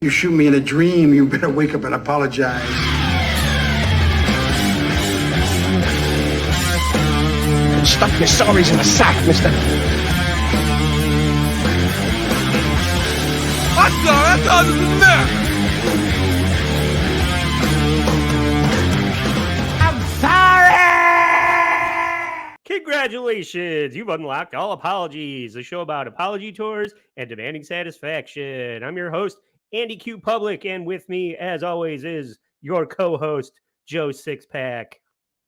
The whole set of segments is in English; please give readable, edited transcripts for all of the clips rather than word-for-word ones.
You shoot me in a dream, you better wake up and apologize. Stuff your sorries in a sack, mister. I'm sorry, I thought it was there. Congratulations! You've unlocked All Apologies, a show about apology tours and demanding satisfaction. I'm your host, Andy Q. Public, and with me, as always, is your co-host, Joe Sixpack.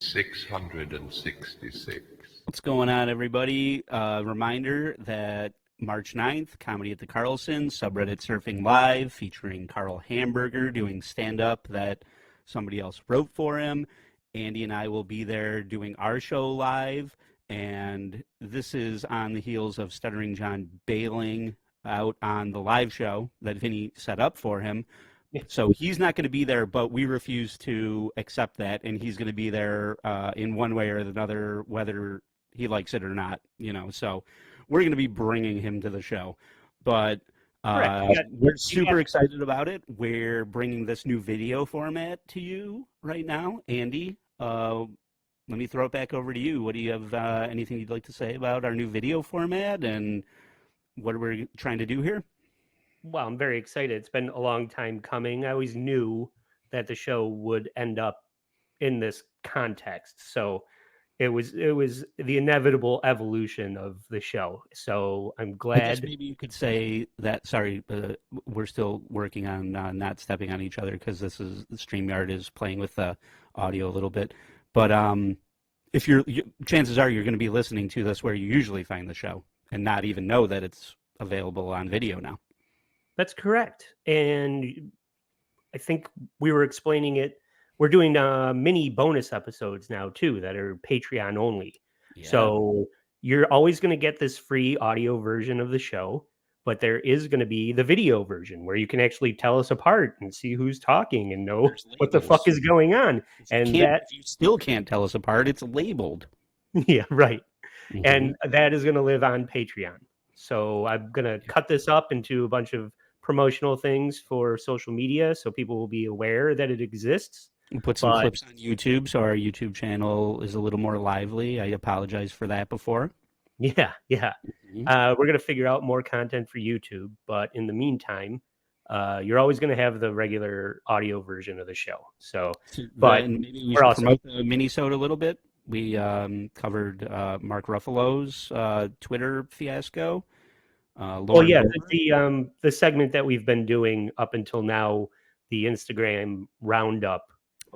666. What's going on, everybody? Reminder that March 9th, Comedy at the Carlson, subreddit Surfing Live, featuring Carl Hamburger doing stand-up that somebody else wrote for him. Andy and I will be there doing our show live, and this is on the heels of Stuttering John bailing out on the live show that Vinny set up for him. So he's not going to be there, but we refuse to accept that, and he's going to be there in one way or another, whether he likes it or not, you know. So we're going to be bringing him to the show, but we're super excited about it. We're bringing this new video format to you right now. Andy, let me throw it back over to you. What do you have, anything you'd like to say about our new video format and what we're trying to do here? Well, I'm very excited. It's been a long time coming. I always knew that the show would end up in this context. So it was the inevitable evolution of the show. So I'm glad. I guess maybe you could say that. Sorry, we're still working on not stepping on each other because StreamYard is playing with the audio a little bit. But if chances are you're going to be listening to this where you usually find the show and not even know that it's available on video now. That's correct. And I think we were explaining it. We're doing mini bonus episodes now, too, that are Patreon only. Yeah. So you're always going to get this free audio version of the show, but there is going to be the video version where you can actually tell us apart and see who's talking and know what the fuck is going on. And that you still can't tell us apart. It's labeled. Yeah, right. Mm-hmm. And that is going to live on Patreon. So I'm going to cut this up into a bunch of promotional things for social media so people will be aware that it exists. We'll put some clips on YouTube so our YouTube channel is a little more lively. I apologize for that before. Yeah. Mm-hmm. We're going to figure out more content for YouTube, but in the meantime, you're always going to have the regular audio version of the show. So, but maybe we should promote the mini-sode a little bit. We covered Mark Ruffalo's Twitter fiasco. The segment that we've been doing up until now, the Instagram roundup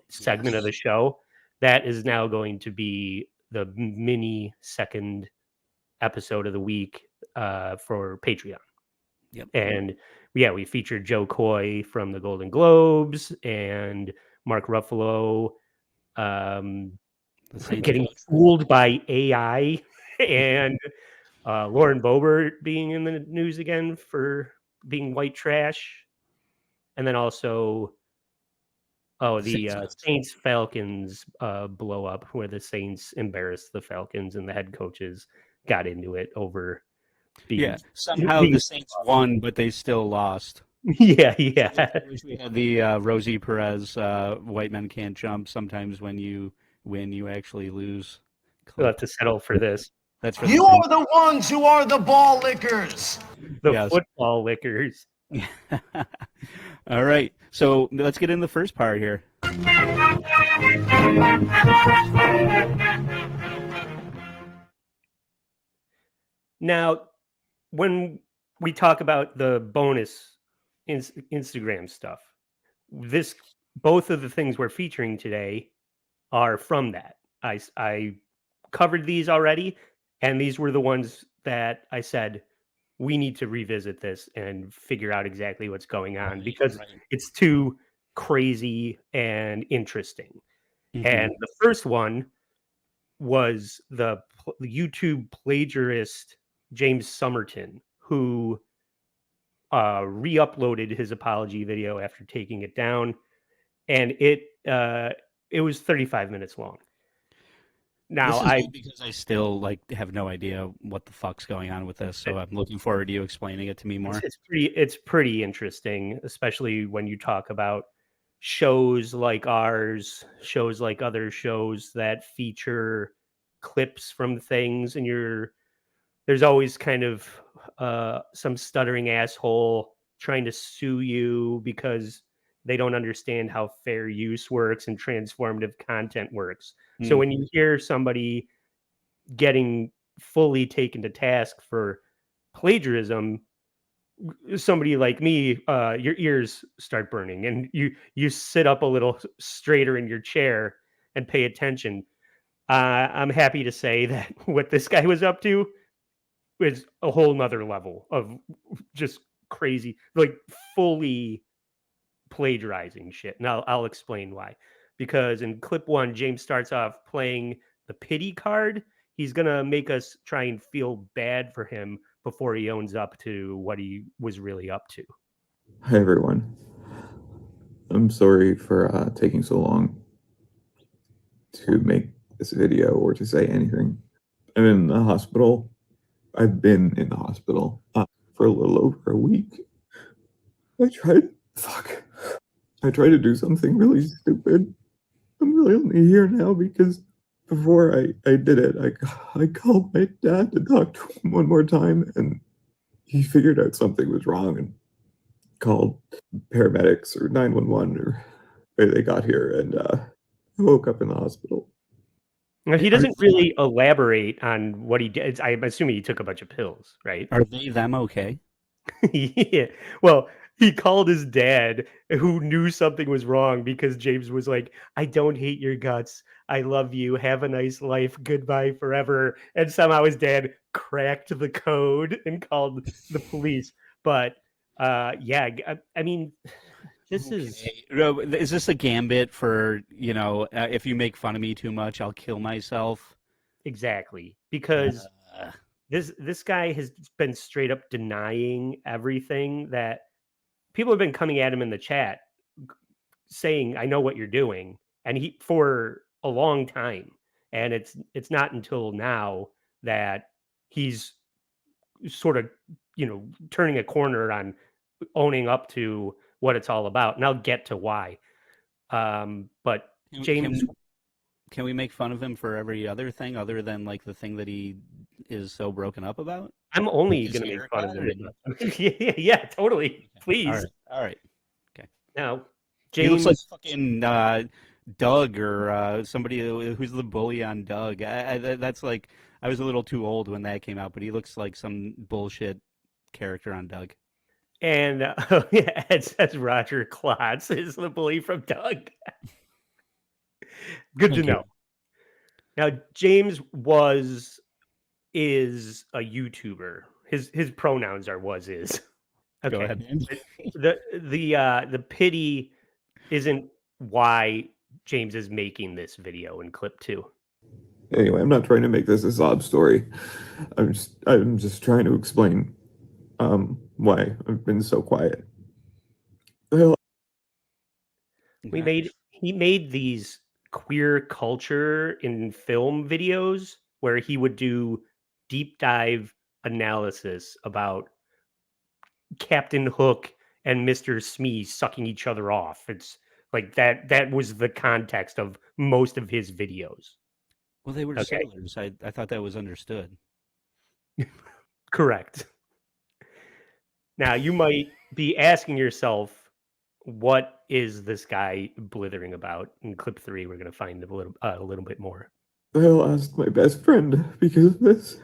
segment of the show, that is now going to be the mini second episode of the week for Patreon. Yep. And we featured Joe Coy from the Golden Globes and Mark Ruffalo getting fooled by AI and Lauren Boebert being in the news again for being white trash. And then also the Saints Falcons blow up where the Saints embarrassed the Falcons and the head coaches got into it over somehow the Saints won, but they still lost. Yeah. I wish we had the Rosie Perez white men can't jump. Sometimes when you win, you actually lose. We'll have to settle for this. That's for you are the ones who are the ball lickers. The football lickers. All right. So let's get in the first part here. Now, when we talk about the bonus Instagram stuff, both of the things we're featuring today are from that. I covered these already, and these were the ones that I said, we need to revisit this and figure out exactly what's going on because it's too crazy and interesting. Mm-hmm. And the first one was the YouTube plagiarist James Somerton, who re-uploaded his apology video after taking it down, and it was 35 minutes long. Now, This is good because I still like have no idea what the fuck's going on with this, so I'm looking forward to you explaining it to me more. it's pretty interesting, especially when you talk about shows like ours, shows like other shows that feature clips from things, and there's always kind of some stuttering asshole trying to sue you because they don't understand how fair use works and transformative content works. So when you hear somebody getting fully taken to task for plagiarism, somebody like me, your ears start burning and you sit up a little straighter in your chair and pay attention. I'm happy to say that what this guy was up to is a whole nother level of just crazy, like fully plagiarizing shit. And I'll explain why. Because in clip one, James starts off playing the pity card. He's gonna make us try and feel bad for him before he owns up to what he was really up to. Hi everyone. I'm sorry for taking so long to make this video or to say anything. I'm in the hospital. I've been in the hospital for a little over a week. I tried to do something really stupid. I'm really only here now because before I did it, I called my dad to talk to him one more time, and he figured out something was wrong and called paramedics or 911 or they got here, and I woke up in the hospital. Now, he doesn't really elaborate on what he did. I'm assuming he took a bunch of pills, right? Are they them okay? Yeah. Well, he called his dad, who knew something was wrong, because James was like, "I don't hate your guts. I love you. Have a nice life. Goodbye forever." And somehow his dad cracked the code and called the police. But yeah, I mean, this is this a gambit for, if you make fun of me too much, I'll kill myself? exactly because this guy has been straight up denying everything that people have been coming at him in the chat saying, "I know what you're doing," and he for a long time. And it's not until now that he's sort of, turning a corner on owning up to what it's all about. And I'll get to why. But James, can we make fun of him for every other thing other than like the thing that he is so broken up about? I'm only going to make fun of him. Yeah, totally. Please. All right. Okay. Now, He James looks like fucking Doug or somebody who's the bully on Doug. That's like, I was a little too old when that came out, but he looks like some bullshit character on Doug. and it says Roger Klotz is the bully from Doug. Good to know. Now, James is a YouTuber. His pronouns are is. Okay. Go ahead. The pity isn't why James is making this video in clip 2. Anyway, I'm not trying to make this a sob story. I'm just trying to explain why I've been so quiet. Well, He made these queer culture in film videos where he would do deep dive analysis about Captain Hook and Mr. Smee sucking each other off. It's like that was the context of most of his videos. Well, they were sailors. I thought that was understood. Correct. Now, you might be asking yourself, what is this guy blithering about? In clip 3, we're going to find a little bit more. I lost my best friend because of this.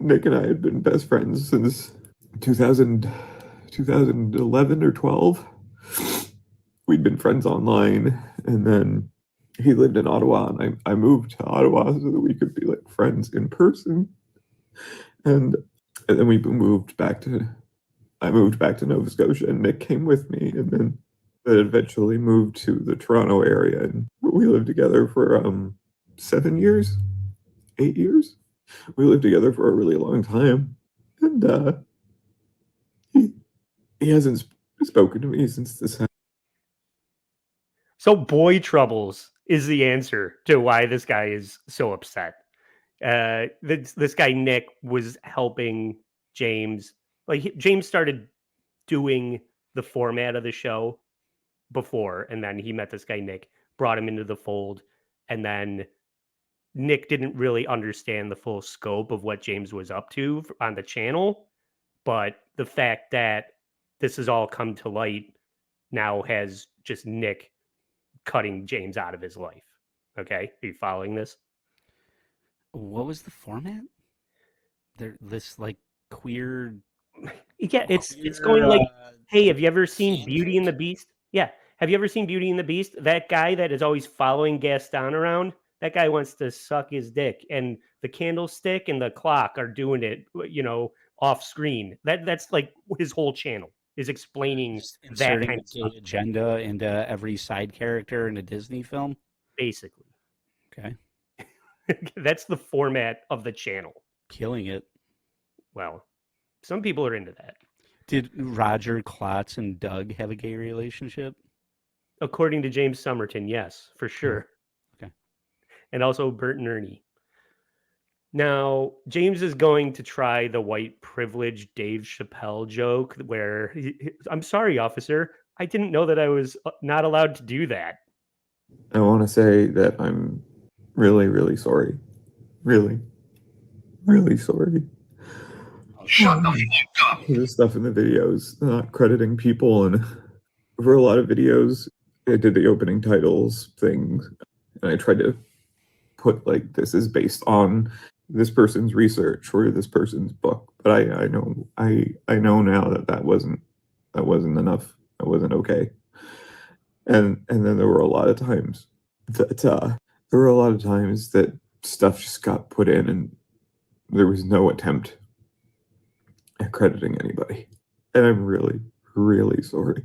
Nick and I had been best friends since 2011 or 12. We'd been friends online, and then he lived in Ottawa, and I moved to Ottawa so that we could be like friends in person. And then I moved back to Nova Scotia, and Nick came with me, and then eventually moved to the Toronto area, and we lived together for 7 years, 8 years. We lived together for a really long time, and he hasn't spoken to me since this happened. So boy troubles is the answer to why this guy is so upset. This guy Nick was helping James. Like James started doing the format of the show before, and then he met this guy Nick, brought him into the fold, and then Nick didn't really understand the full scope of what James was up to on the channel. But the fact that this has all come to light now has just Nick cutting James out of his life. Okay, are you following this? What was the format? This like queer. Yeah, it's going like, hey, have you ever seen Beauty and the fanfic? Beast? Yeah, have you ever seen Beauty and the Beast? That guy that is always following Gaston around, that guy wants to suck his dick, and the candlestick and the clock are doing it, off screen. That's like his whole channel is explaining Just that inserting kind a of stuff, gay agenda into every side character in a Disney film. basically. Okay, That's the format of the channel. killing it. Well, some people are into that. Did Roger Klotz and Doug have a gay relationship? According to James Somerton, yes, for sure. Okay. And also Bert and Ernie. Now, James is going to try the white privilege Dave Chappelle joke where I'm sorry, officer. I didn't know that I was not allowed to do that. I want to say that I'm really, really sorry. Really, really sorry. Shut the fuck up. The stuff in the videos, not crediting people, and for a lot of videos, I did the opening titles thing, and I tried to put like this is based on this person's research or this person's book. But I know now that wasn't enough. That wasn't okay. And then there were a lot of times that stuff just got put in, and there was no attempt at crediting anybody. And I'm really, really sorry.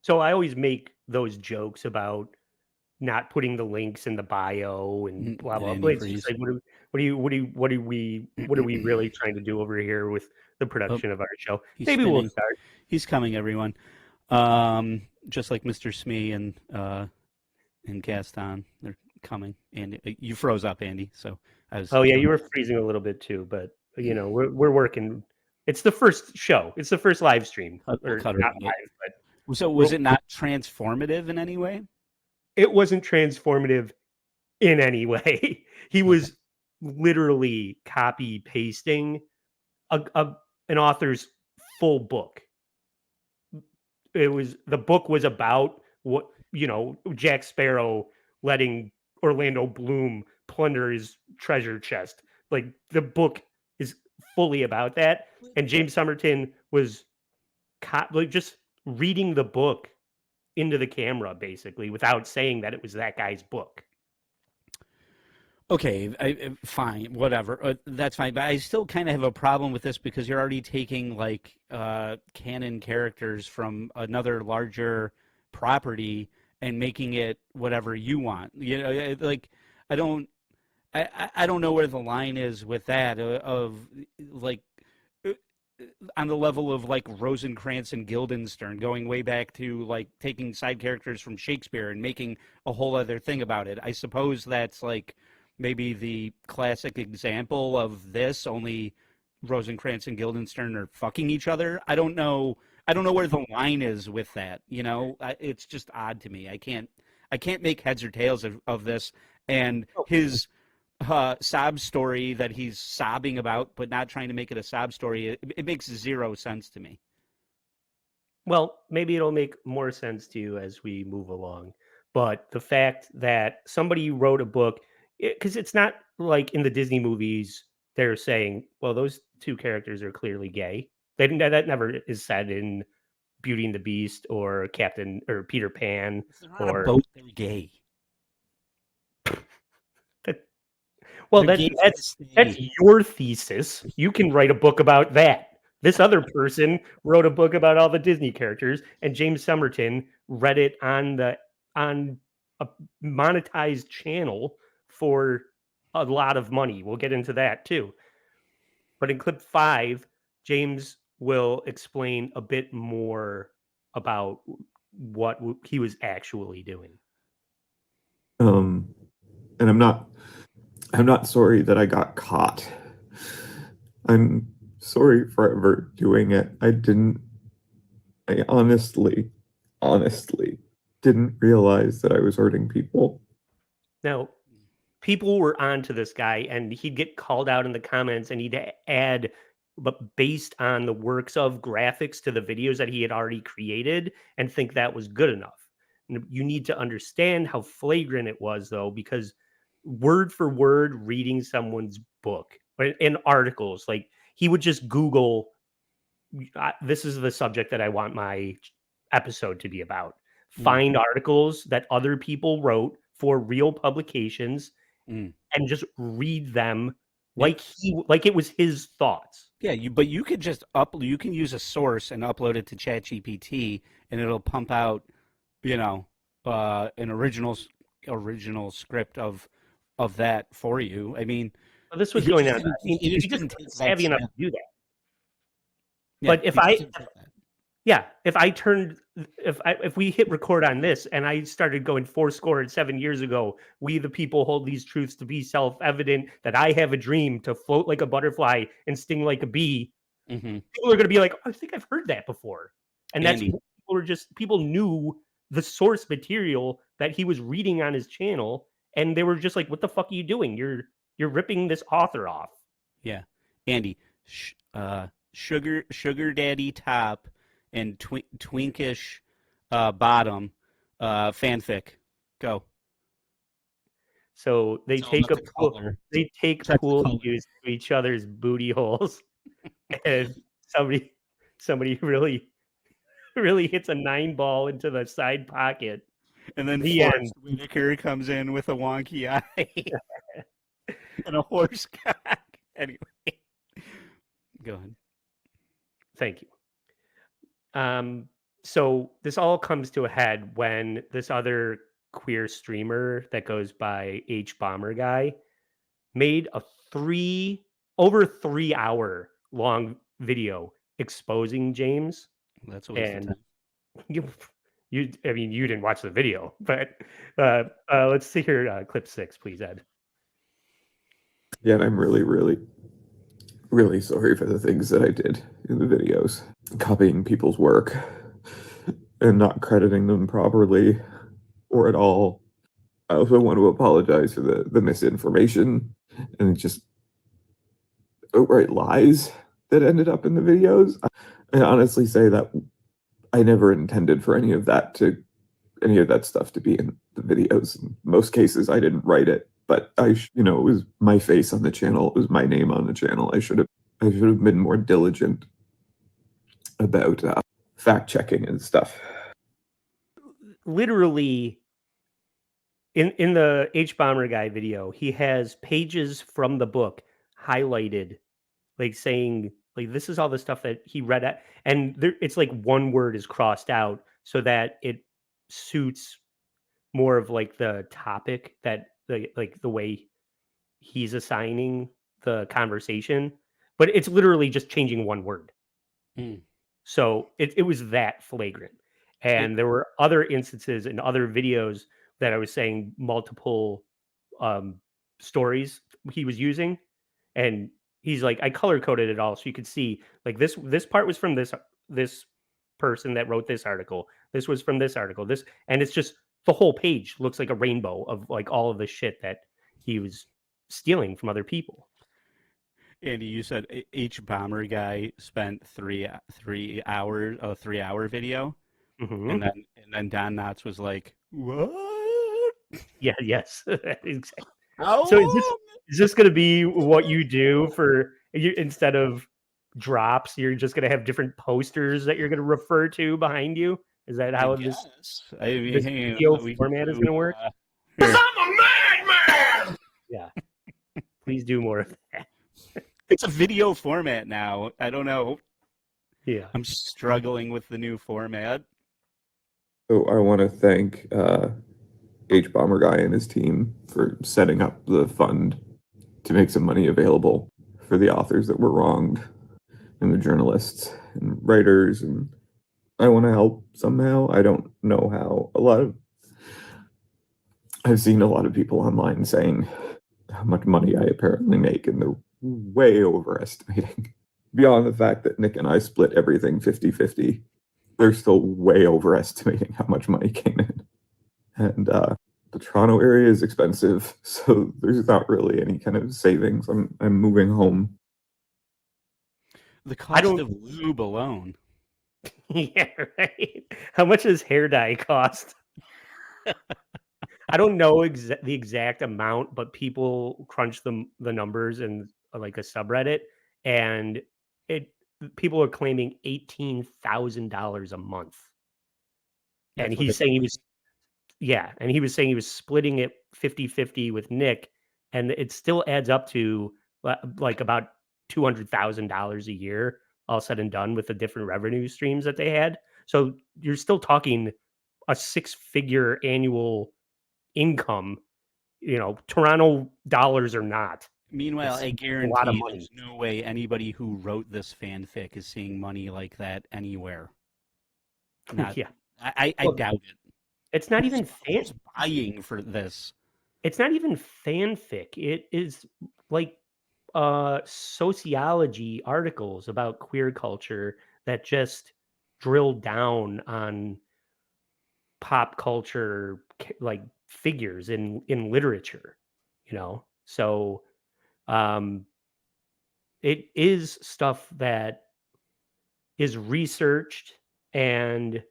So I always make those jokes about not putting the links in the bio and blah blah blah. It's just like, what are we really trying to do over here with the production of our show? He's Maybe we'll spinning. start. He's coming, everyone. Just like Mr. Smee and Gaston, they're coming. And you froze up, Andy. So I was. Oh yeah, you were freezing a little bit too, but we're working. It's the first show. It's the first live stream. We'll Or cut not around live, it. but So was it not transformative in any way? it wasn't transformative in any way. He was literally copy pasting an author's full book. The book was about what Jack Sparrow letting Orlando Bloom plunder his treasure chest. Like the book is fully about that, and James Somerton was just reading the book into the camera basically without saying that it was that guy's book. Okay, fine, whatever. That's fine, but I still kind of have a problem with this because you're already taking like canon characters from another larger property and making it whatever you want. Like I don't know where the line is with that of like on the level of like Rosencrantz and Guildenstern, going way back to like taking side characters from Shakespeare and making a whole other thing about it. I suppose that's like maybe the classic example of this, only Rosencrantz and Guildenstern are fucking each other. I don't know where the line is with that. It's just odd to me. I can't make heads or tails of this. And his sob story that he's sobbing about, but not trying to make it a sob story, it makes zero sense to me. Well, maybe it'll make more sense to you as we move along. But the fact that somebody wrote a book, because it's not like in the Disney movies, they're saying, well, those two characters are clearly gay. That never is said in Beauty and the Beast or Captain or Peter Pan. Or both they're gay. Well, They're that's your thesis. You can write a book about that. This other person wrote a book about all the Disney characters, and James Somerton read it on a monetized channel for a lot of money. We'll get into that too. But in clip 5, James will explain a bit more about what he was actually doing. And I'm not sorry that I got caught. I'm sorry for ever doing it. I honestly didn't realize that I was hurting people. Now, people were onto this guy, and he'd get called out in the comments, and he'd add, but based on the works of graphics to the videos that he had already created, and think that was good enough. You need to understand how flagrant it was, though, because word for word reading someone's book in articles, like he would just Google, this is the subject that I want my episode to be about. Find articles that other people wrote for real publications and just read them like it was his thoughts. Yeah, but you could just you can use a source and upload it to ChatGPT, and it'll pump out, an original script of that for you. I mean, This was going on. He just wasn't savvy enough to do that. Yeah, but if we hit record on this and I started going 7 years ago, we the people hold these truths to be self-evident, that I have a dream to float like a butterfly and sting like a bee. People are going to be like, oh, I think I've heard that before. And that's people knew the source material that he was reading on his channel, and they were just like, what the fuck are you doing? You're ripping this author off. Yeah. Andy, sugar daddy top and twinkish bottom fanfic. Go. So they take pool views to each other's booty holes, and somebody really hits a 9-ball into the side pocket, and then Forrest Whitaker comes in with a wonky eye and a horse cock. Anyway, go ahead. Thank you. So this all comes to a head when this other queer streamer that goes by H Bomber Guy made a over 3 hour long video exposing James. That's a waste of time. You didn't watch the video, but let's see here, clip 6, please, Ed. Yeah, and I'm really, really, really sorry for the things that I did in the videos. Copying people's work and not crediting them properly or at all. I also want to apologize for the misinformation and just outright lies that ended up in the videos. I honestly say that I never intended for any of that stuff to be in the videos. In most cases, I didn't write it, but it was my face on the channel. It was my name on the channel. I should have been more diligent about fact checking and stuff. Literally, in the H Bomber Guy video, he has pages from the book highlighted, like saying, like, this is all the stuff that he read at, and it's like one word is crossed out so that it suits more of like the topic that the way he's assigning the conversation, but it's literally just changing one word. So it was that flagrant. And there were other instances in other videos that I was saying multiple stories he was using, and he's like, I color coded it all so you could see, like, this part was from this person that wrote this article. This was from this article. And it's just the whole page looks like a rainbow of like all of the shit that he was stealing from other people. Andy, you said H Bomber Guy spent 3 hours, a 3 hour video, and then Don Knotts was like, "What?" Yeah, yes, exactly. So is this going to be what you do for you instead of drops? You're just going to have different posters that you're going to refer to behind you. Is that how this video format is going to work? I'm a madman! Yeah. Please do more of that. It's a video format now. I don't know. Yeah. I'm struggling with the new format. So I want to thank H Bomber Guy and his team for setting up the fund to make some money available for the authors that were wronged and the journalists and writers, and I want to help somehow. I don't know how. I've seen a lot of people online saying how much money I apparently make, and they're way overestimating. Beyond the fact that Nick and I split everything 50-50, they're still way overestimating how much money came in. And the Toronto area is expensive, so there's not really any kind of savings. I'm moving home. The cost of lube alone. Yeah, right. How much does hair dye cost? I don't know the exact amount, but people crunch the numbers in like a subreddit, and people are claiming $18,000 a month. And he's saying he was saying he was splitting it 50-50 with Nick, and it still adds up to like about $200,000 a year, all said and done, with the different revenue streams that they had. So you're still talking a 6-figure annual income, Toronto dollars or not. Meanwhile, I a lot of guarantee money. there's no way anybody who wrote this fanfic is seeing money like that anywhere. Yeah. I doubt it. It's not even Who's buying for this? It's not even fanfic. It is like sociology articles about queer culture that just drill down on pop culture, like figures in literature, so it is stuff that is researched and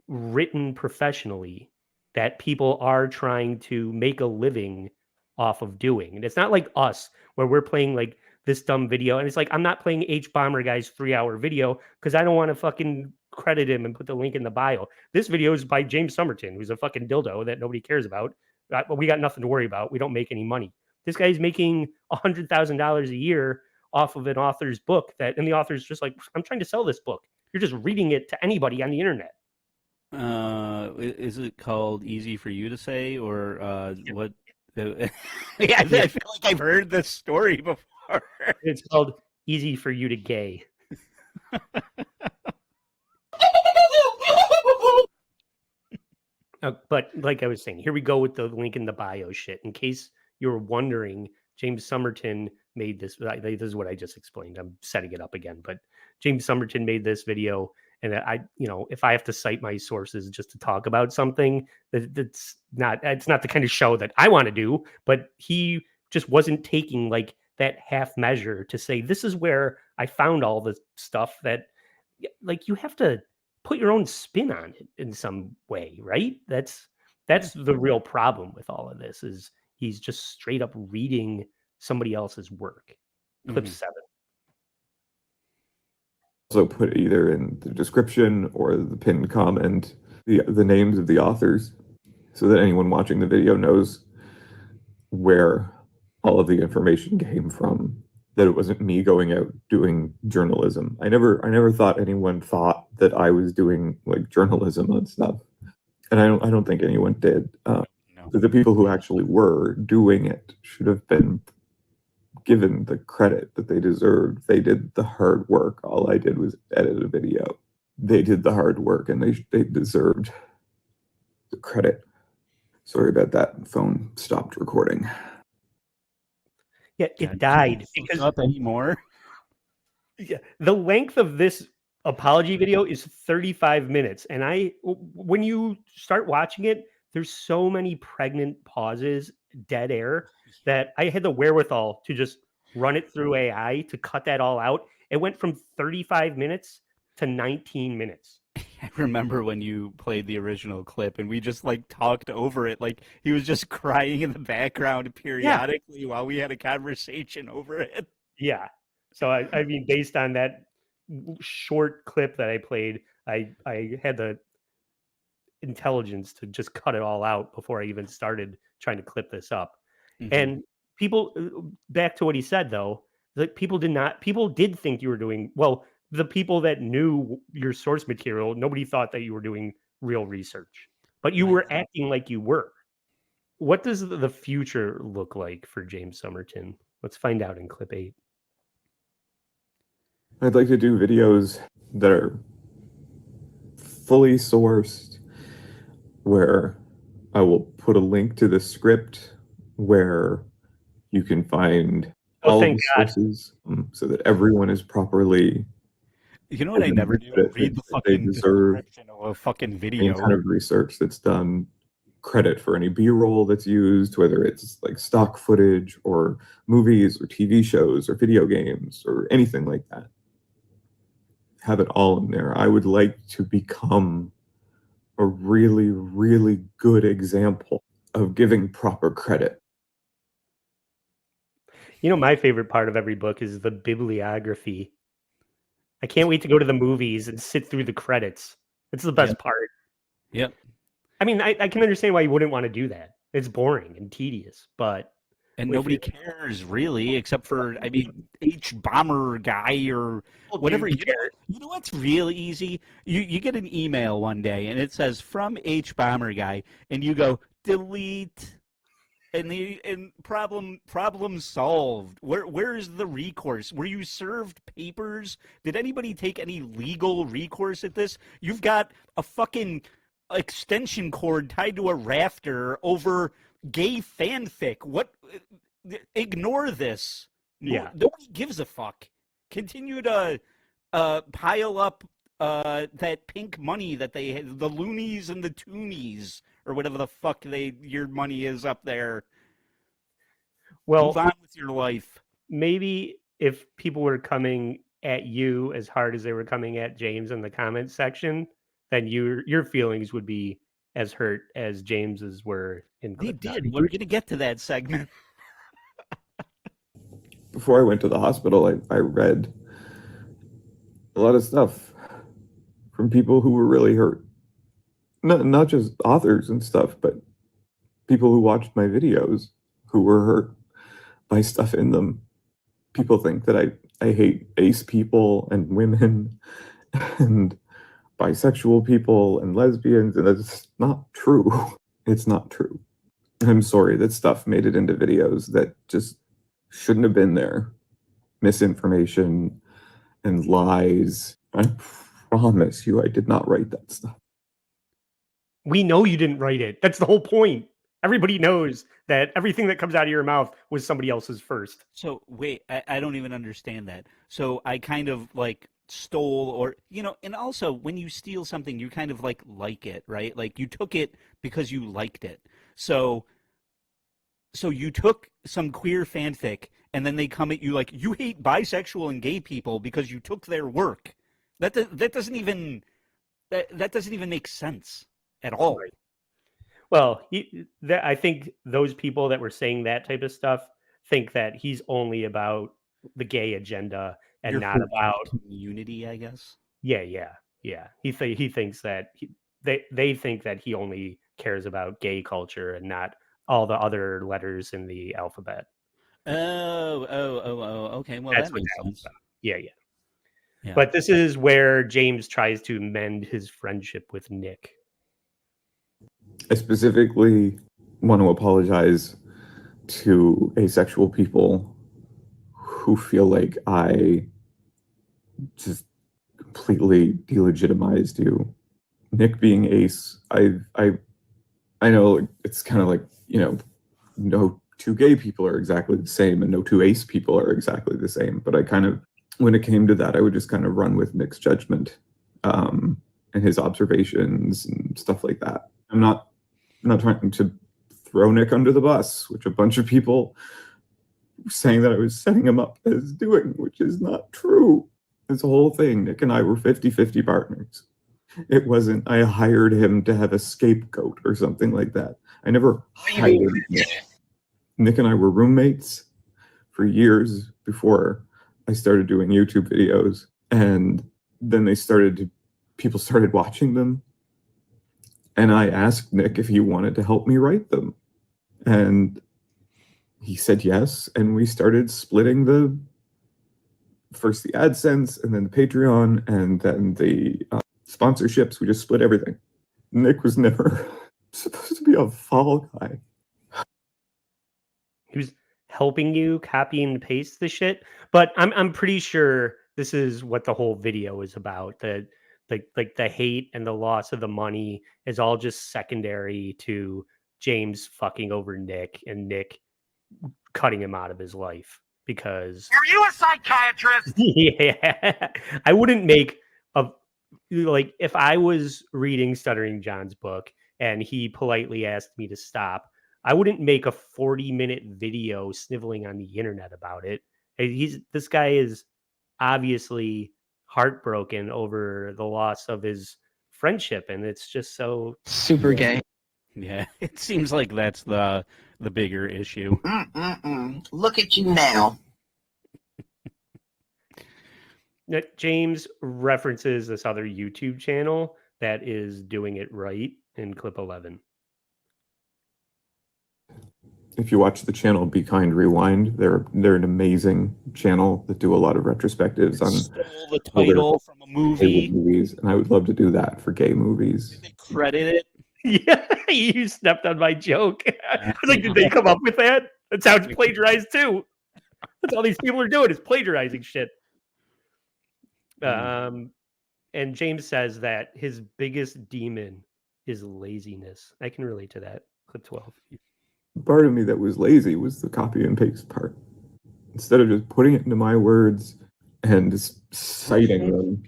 written professionally that people are trying to make a living off of doing. And it's not like us where we're playing like this dumb video, and it's like, I'm not playing H Bomber Guy's 3-hour video because I don't want to fucking credit him and put the link in the bio. This video is by James Somerton, who's a fucking dildo that nobody cares about. But we got nothing to worry about. We don't make any money. This guy's making $100,000 a year off of an author's book, and the author's just like, I'm trying to sell this book. You're just reading it to anybody on the internet. Is it called Easy for You to Say, or what? Yeah, I feel like I've heard this story before. It's called Easy for You to Gay. But like I was saying, here we go with the link in the bio shit. In case you were wondering, James Somerton made this. This is what I just explained. I'm setting it up again. But James Somerton made this video. And if I have to cite my sources just to talk about something, it's not the kind of show that I want to do. But he just wasn't taking like that half measure to say, this is where I found all the stuff that, like, you have to put your own spin on it in some way, right? That's the real problem with all of this, is he's just straight up reading somebody else's work. Clip 7. Also put either in the description or the pinned comment the names of the authors, so that anyone watching the video knows where all of the information came from, that it wasn't me going out doing journalism. I never thought anyone thought that I was doing like journalism and stuff, and I don't think anyone did. No. The people who actually were doing it should have been given the credit that they deserved. They did the hard work. All I did was edit a video. They did the hard work, and they deserved the credit. Sorry about that. Phone stopped recording. Yeah, it died because up anymore. Yeah, the length of this apology video is 35 minutes, and when you start watching it, there's so many pregnant pauses, dead air, that I had the wherewithal to just run it through AI to cut that all out. It went from 35 minutes to 19 minutes. I remember when you played the original clip and we just like talked over it. Like he was just crying in the background periodically while we had a conversation over it. Yeah. So I mean, based on that short clip that I played, I had the intelligence to just cut it all out before I even started trying to clip this up. And people, back to what he said though, that people did think you were doing well. The people that knew your source material, nobody thought that you were doing real research, but you were acting like you were. What does the future look like for James Somerton? Let's find out in clip 8. I'd like to do videos that are fully sourced, where I will put a link to the script, where You can find Oh, all of thank the God. sources so that everyone is properly You know what I given never the do? credit Read the that they fucking deserve. description of a fucking Any video. kind of research that's done, credit for any B-roll that's used, whether it's like stock footage or movies or TV shows or video games or anything like that. Have it all in there. I would like to become a really, really good example of giving proper credit. You know, my favorite part of every book is the bibliography. I can't wait to go to the movies and sit through the credits. It's the best part. Yep. I mean, I can understand why you wouldn't want to do that. It's boring and tedious, but And if nobody you're- cares really, except for H bomber guy or Well, whatever. dude, You know what's really easy? You get an email one day and it says from H bomber guy, and you go delete, and problem solved. Where's the recourse? Were you served papers? Did anybody take any legal recourse at this? You've got a fucking extension cord tied to a rafter over gay fanfic. What? Ignore this. Yeah. Nobody gives a fuck. Continue to pile up that pink money that they had, the loonies and the toonies, or whatever the fuck your money is up there. well, Move on with your life. maybe if people were coming at you as hard as they were coming at James in the comments section, then your feelings would be as hurt as James's were in They Clip did. We're gonna get to that segment. Before I went to the hospital, I read a lot of stuff from people who were really hurt. Not just authors and stuff, but people who watched my videos who were hurt by stuff in them. People think that I hate ace people and women and bisexual people and lesbians, and that's not true. It's not true. I'm sorry that stuff made it into videos that just shouldn't have been there. Misinformation and lies. I promise you I did not write that stuff. We know you didn't write it. That's the whole point. Everybody knows that everything that comes out of your mouth was somebody else's first. So wait, I don't even understand that. So I kind of like stole, or and also when you steal something, you kind of like it, right? Like you took it because you liked it. So you took some queer fanfic and then they come at you like you hate bisexual and gay people because you took their work. That doesn't even make sense at all. Right. Well, I think those people that were saying that type of stuff think that he's only about the gay agenda and You're not hurting about community, I guess. yeah. He thinks that they think that he only cares about gay culture and not all the other letters in the alphabet. Oh. Okay, well That's that what makes that was sense. about. Yeah. Yeah. But this is where James tries to mend his friendship with Nick. I specifically want to apologize to asexual people who feel like I just completely delegitimized you. Nick being ace, I know it's kind of like, no two gay people are exactly the same and no two ace people are exactly the same. But I kind of, when it came to that, I would just kind of run with Nick's judgment and his observations and stuff like that. I'm not trying to throw Nick under the bus, which a bunch of people were saying that I was setting him up as doing, which is not true. This whole thing, Nick and I were 50-50 partners. It wasn't, I hired him to have a scapegoat or something like that. I never hired Nick. Nick and I were roommates for years before I started doing YouTube videos. And then people started watching them. And I asked Nick if he wanted to help me write them. And he said yes. And we started splitting first the AdSense and then the Patreon and then the sponsorships. We just split everything. Nick was never supposed to be a fall guy. He was helping you copy and paste the shit, but I'm pretty sure this is what the whole video is about. The hate and the loss of the money is all just secondary to James fucking over Nick and Nick cutting him out of his life because Are you a psychiatrist? yeah, I wouldn't make a like if I was reading Stuttering John's book and he politely asked me to stop, I wouldn't make a 40-minute video sniveling on the internet about it. This guy is obviously heartbroken over the loss of his friendship, and it's just so Super gay. Yeah, it seems like that's the bigger issue. Look at you now. James references this other YouTube channel that is doing it right in clip 11. If you watch the channel Be Kind Rewind, they're an amazing channel that do a lot of retrospectives on Stole the title from a movie. movies, and I would love to do that for gay movies. They credit it. Yeah, you stepped on my joke. I was like, did they come up with that? That sounds plagiarized too. That's all these people are doing is plagiarizing shit. And James says that his biggest demon is laziness. I can relate to that. Clip 12. Part of me that was lazy was the copy and paste part. Instead of just putting it into my words and just citing them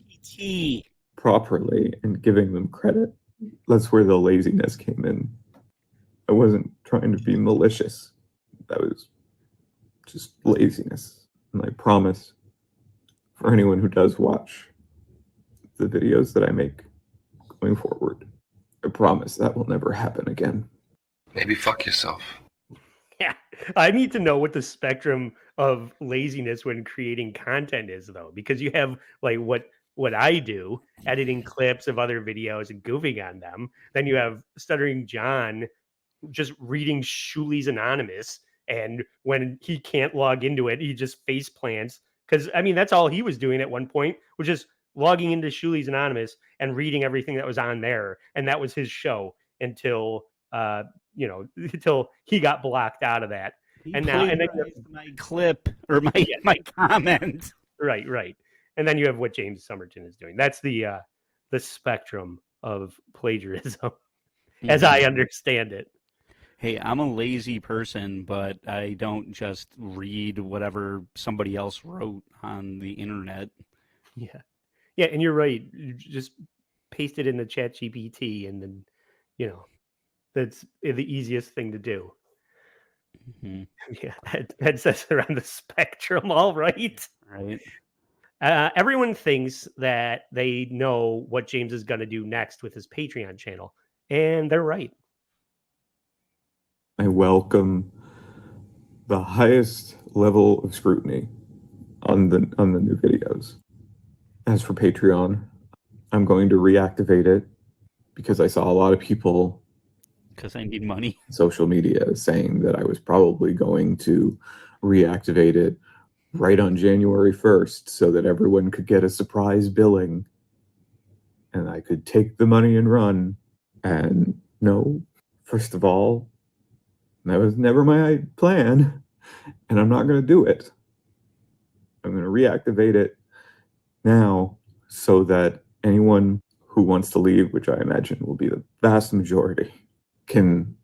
properly and giving them credit, that's where the laziness came in. I wasn't trying to be malicious. That was just laziness. And I promise, for anyone who does watch the videos that I make going forward, I promise that will never happen again. Maybe fuck yourself. Yeah, I need to know what the spectrum of laziness when creating content is, though, because you have like what I do, editing clips of other videos and goofing on them. Then you have Stuttering John just reading Shuli's Anonymous, and when he can't log into it, he just face plants. Because I mean, that's all he was doing at one point, was just logging into Shuli's Anonymous and reading everything that was on there, and that was his show until until he got blocked out of that. And then my clip or my comment. Right. And then you have what James Somerton is doing. That's the spectrum of plagiarism, as I understand it. Hey, I'm a lazy person, but I don't just read whatever somebody else wrote on the internet. Yeah, and you're right. You just paste it in the ChatGPT, and then that's the easiest thing to do. Mm-hmm. Yeah, that says around the spectrum. All right. Right. Everyone thinks that they know what James is going to do next with his Patreon channel, and they're right. I welcome the highest level of scrutiny on the new videos. As for Patreon, I'm going to reactivate it because I saw a lot of people, because I need money, social media saying that I was probably going to reactivate it right on January 1st so that everyone could get a surprise billing and I could take the money and run. And no, first of all, that was never my plan, and I'm not going to do it. I'm going to reactivate it now so that anyone who wants to leave, which I imagine will be the vast majority, can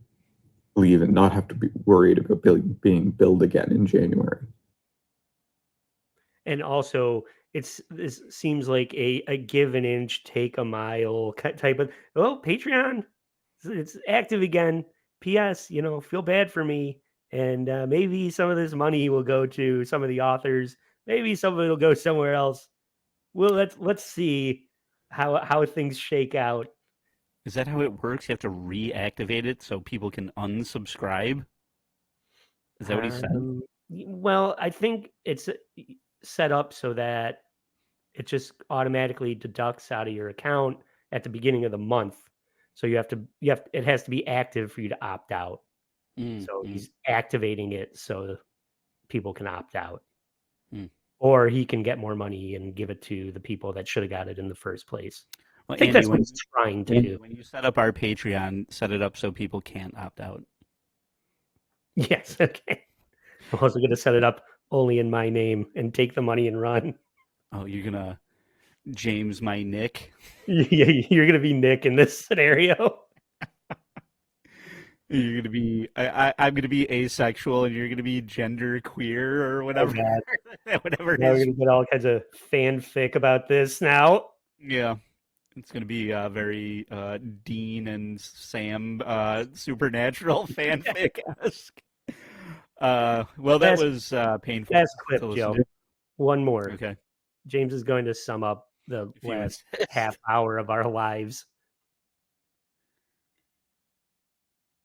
leave and not have to be worried about being billed again in January. And also, this seems like a give an inch, take a mile type of, Patreon, it's active again. P.S., feel bad for me. And maybe some of this money will go to some of the authors. Maybe some of it will go somewhere else. Well, let's see how things shake out. Is that how it works? You have to reactivate it so people can unsubscribe? Is that what he said? Well, I think it's set up so that it just automatically deducts out of your account at the beginning of the month. So it has to be active for you to opt out. So he's activating it so people can opt out. Or he can get more money and give it to the people that should have got it in the first place. Well, I think Andy, that's what he's trying to do. When you set up our Patreon, set it up so people can't opt out. Yes, okay. I'm also going to set it up only in my name and take the money and run. Oh, you're going to James my Nick? Yeah, you're going to be Nick in this scenario. You're gonna be I'm gonna be asexual, and you're gonna be gender queer or whatever. Whatever Now we're his gonna get all kinds of fanfic about this now. yeah. It's going to be very Dean and Sam supernatural fanfic-esque. Well, that Last- was painful Last to clip, listen Joe. to. One more. Okay. James is going to sum up the If you last insist. half hour of our lives.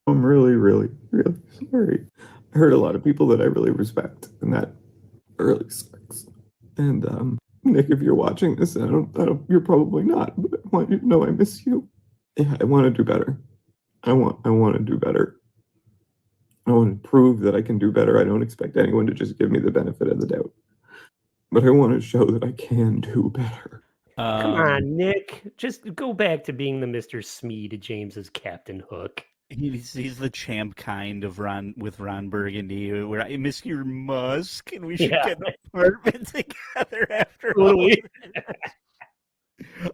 I'm really, really, really sorry. I hurt a lot of people that I really respect, and that really sucks. And Nick, if you're watching this, you're probably not, but I want you to know I miss you. Yeah, I want to do better. I want to do better. I want to prove that I can do better. I don't expect anyone to just give me the benefit of the doubt, but I want to show that I can do better. Come on, Nick. Just go back to being the Mr. Smee to James's Captain Hook. He's the champ kind of Ron Burgundy, where I miss your musk, and we should Yeah. get an apartment together after Totally.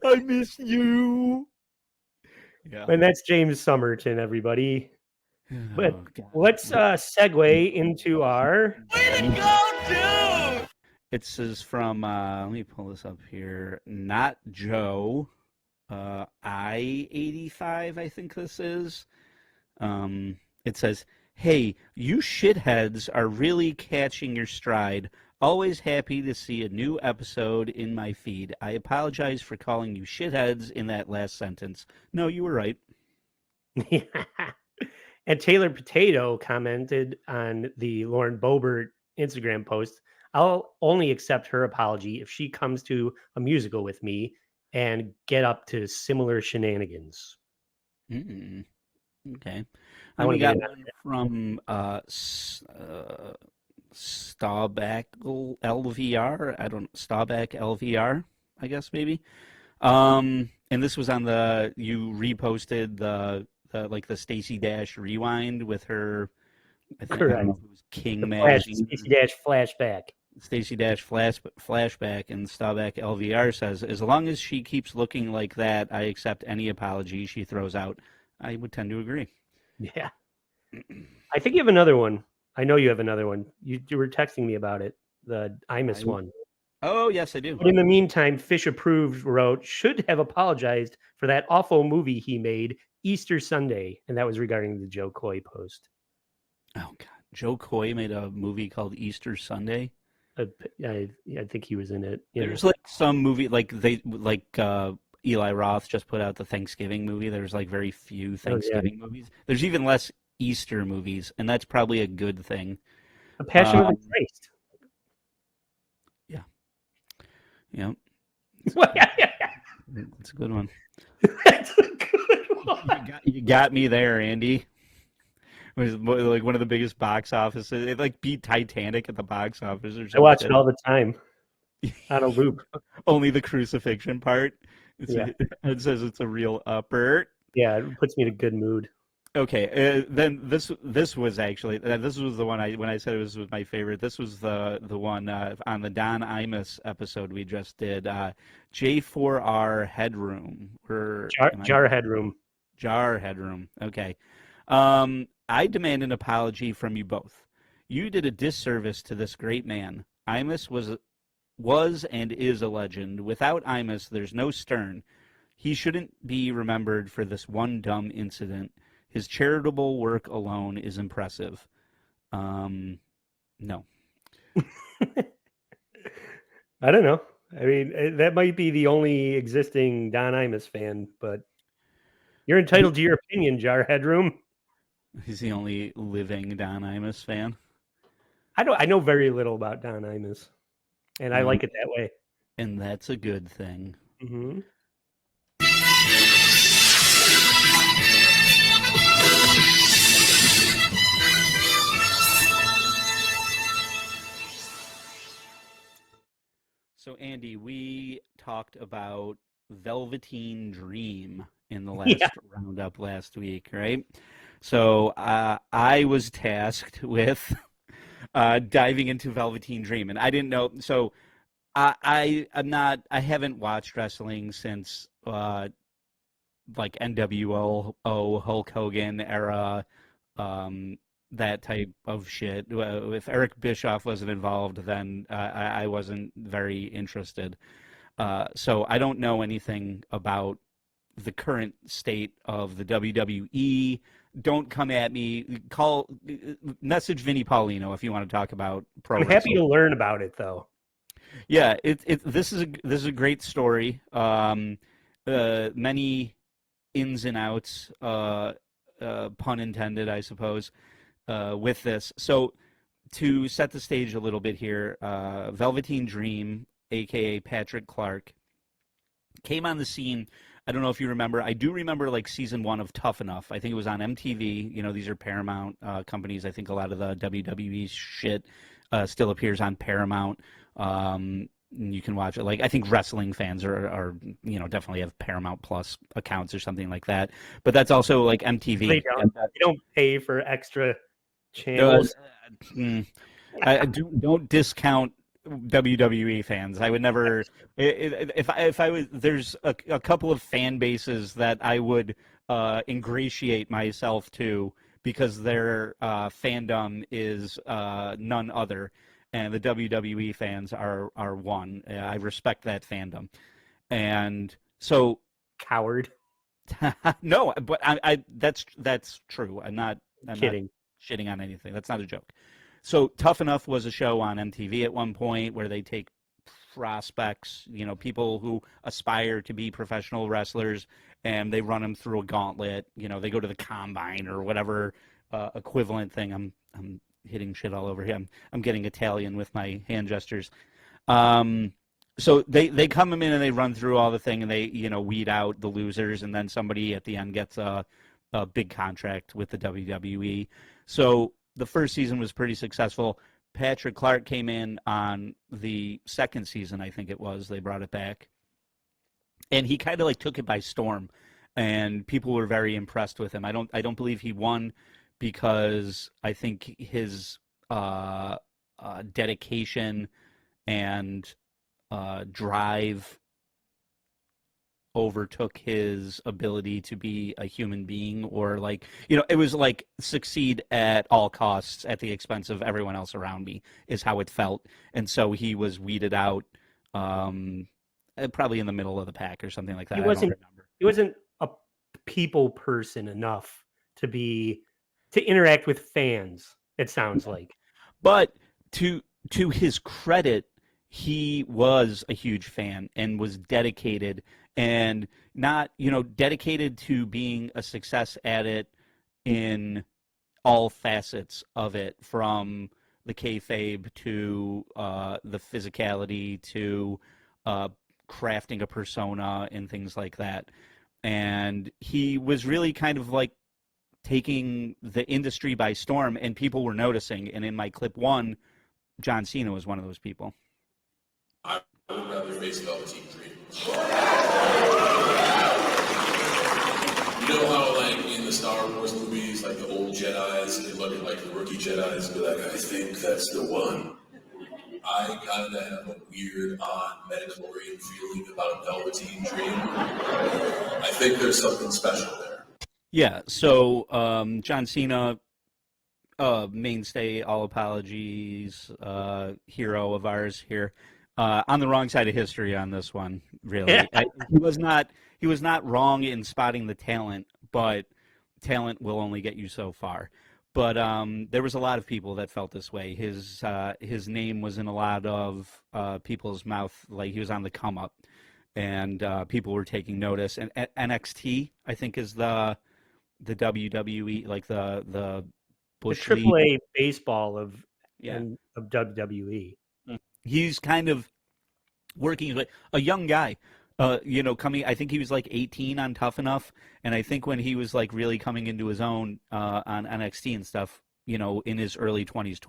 all. I miss you. Yeah. And that's James Somerton, everybody. But Oh, God. let's segue into our Way to go, dude! It says from let me pull this up here. Not Joe. I-85, I think this is. It says, "Hey, you shitheads are really catching your stride. Always happy to see a new episode in my feed. I apologize for calling you shitheads in that last sentence. No, you were right." And Taylor Potato commented on the Lauren Boebert Instagram post, "I'll only accept her apology if she comes to a musical with me and get up to similar shenanigans." Okay. I And wanna we get got in one from Staubach LVR. Staubach LVR, I guess maybe. And this was on you reposted the Stacey Dash rewind with her. I think I don't know if it was King magazine. Stacey Dash flashback. Stacey Dash flashback, and Staubach LVR says, "As long as she keeps looking like that, I accept any apology she throws out." I would tend to agree. Yeah. I think you have another one. I know you have another one. You were texting me about it, the Imus one. Oh, yes, I do. But in the meantime, Fish Approved wrote, "Should have apologized for that awful movie he made, Easter Sunday." And that was regarding the Joe Coy post. Oh, God. Joe Coy made a movie called Easter Sunday. I think he was in it. There's like some movie, Eli Roth just put out the Thanksgiving movie. There's like very few Thanksgiving movies. There's even less Easter movies, and that's probably a good thing. A Passion of the Christ. Yeah. Yeah. It's a good one. That's a good one. You got me there, Andy. It was like one of the biggest box offices. It like beat Titanic at the box office or something. I watch it all the time on a loop. Only the crucifixion part. Yeah. It says it's a real upper. Yeah, it puts me in a good mood. Okay, then this was actually this was the one when I said it was my favorite. This was the one on the Don Imus episode we just did. J4R Headroom. Jar Headroom. Jar Headroom. Okay. I demand an apology from you both. You did a disservice to this great man. Imus was and is a legend. Without Imus, there's no Stern. He shouldn't be remembered for this one dumb incident. His charitable work alone is impressive. No. I don't know. I mean, that might be the only existing Don Imus fan, but you're entitled to your opinion, Jar Headroom. He's the only living Don Imus fan. I know very little about Don Imus, and I like it that way. And that's a good thing. Mm-hmm. So, Andy, we talked about Velveteen Dream in the last roundup last week, right? So I was tasked with diving into Velveteen Dream, and I didn't know. So I haven't watched wrestling since like NWO Hulk Hogan era, that type of shit. If Eric Bischoff wasn't involved, then I wasn't very interested. So I don't know anything about the current state of the WWE. Don't come at me. Message Vinny Paulino if you want to talk about pro I'm happy to learn about it, though. Yeah, this is a great story. Many ins and outs, pun intended, I suppose, with this. So to set the stage a little bit here, Velveteen Dream, aka Patrick Clark, came on the scene. I don't know if you remember. I do remember like season 1 of Tough Enough. I think it was on MTV. You know, these are Paramount companies. I think a lot of the WWE shit still appears on Paramount. You can watch it. Like, I think wrestling fans are you know, definitely have Paramount Plus accounts or something like that. But that's also like MTV. They don't pay for extra channels. Don't discount WWE fans. I would never. If I was, there's a couple of fan bases that I would ingratiate myself to because their fandom is none other, and the WWE fans are one. I respect that fandom, and so Coward. no, but I that's true. I'm Kidding. not shitting on anything. That's not a joke. So Tough Enough was a show on MTV at one point where they take prospects, you know, people who aspire to be professional wrestlers, and they run them through a gauntlet. You know, they go to the combine or whatever equivalent thing. I'm hitting shit all over here. I'm getting Italian with my hand gestures. So they come in and they run through all the thing, and they, you know, weed out the losers, and then somebody at the end gets a big contract with the WWE. So the first season was pretty successful. Patrick Clark came in on the second season, I think it was. They brought it back. And he kind of like took it by storm, and people were very impressed with him. I don't believe he won because I think his dedication and drive overtook his ability to be a human being, or like, you know, it was like succeed at all costs at the expense of everyone else around me is how it felt. And so he was weeded out probably in the middle of the pack or something like that. I don't remember. He wasn't a people person enough to interact with fans, it sounds like. But to his credit, he was a huge fan and was dedicated, and not, you know, dedicated to being a success at it in all facets of it, from the kayfabe to the physicality to crafting a persona and things like that. And he was really kind of like taking the industry by storm, and people were noticing. And in my clip 1, John Cena was one of those people. I would rather face Velveteen Dream. You know how, like, in the Star Wars movies, like the old Jedis, they look at like the rookie Jedis and be like, I think that's the one. I kind of have a weird, odd, midichlorian feeling about Velveteen Dream. I think there's something special there. Yeah, so John Cena, mainstay, all apologies, hero of ours here. On the wrong side of history on this one, really. Yeah. He was not wrong in spotting the talent, but talent will only get you so far. But there was a lot of people that felt this way. His name was in a lot of people's mouth, like he was on the come up, and people were taking notice. And NXT, I think, is the WWE, like the Bush The AAA League. baseball of WWE. He's kind of working with a young guy, you know, coming. I think he was like 18 on Tough Enough, and I think when he was like really coming into his own on NXT and stuff, you know, in his early 20s,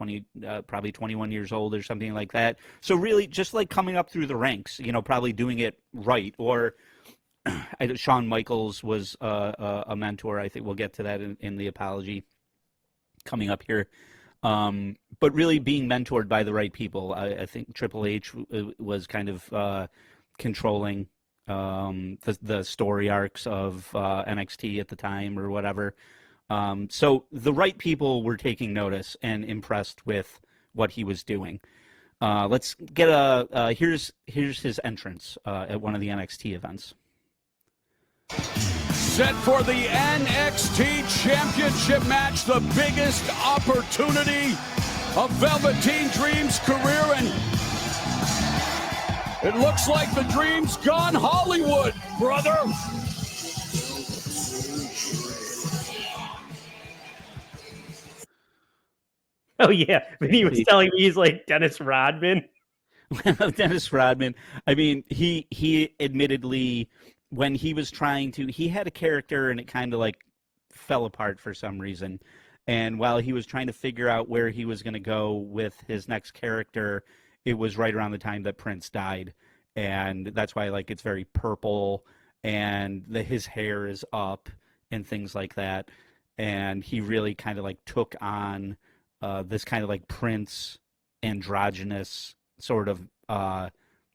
probably 21 years old or something like that. So really, just like coming up through the ranks, you know, probably doing it right. Or Shawn Michaels was a mentor. I think we'll get to that in the apology coming up here. But really being mentored by the right people. I think Triple H was kind of controlling the story arcs of NXT at the time or whatever. So the right people were taking notice and impressed with what he was doing. Let's get here's his entrance at one of the NXT events. Set for the NXT Championship match, the biggest opportunity of Velveteen Dream's career, and it looks like the Dream's gone Hollywood, brother. Oh yeah, when he was telling me he's like Dennis Rodman. Dennis Rodman. I mean, he admittedly, when he was trying to, he had a character and it kind of like fell apart for some reason. And while he was trying to figure out where he was going to go with his next character, it was right around the time that Prince died. And that's why like it's very purple and his hair is up and things like that. And he really kind of like took on this kind of like Prince androgynous sort of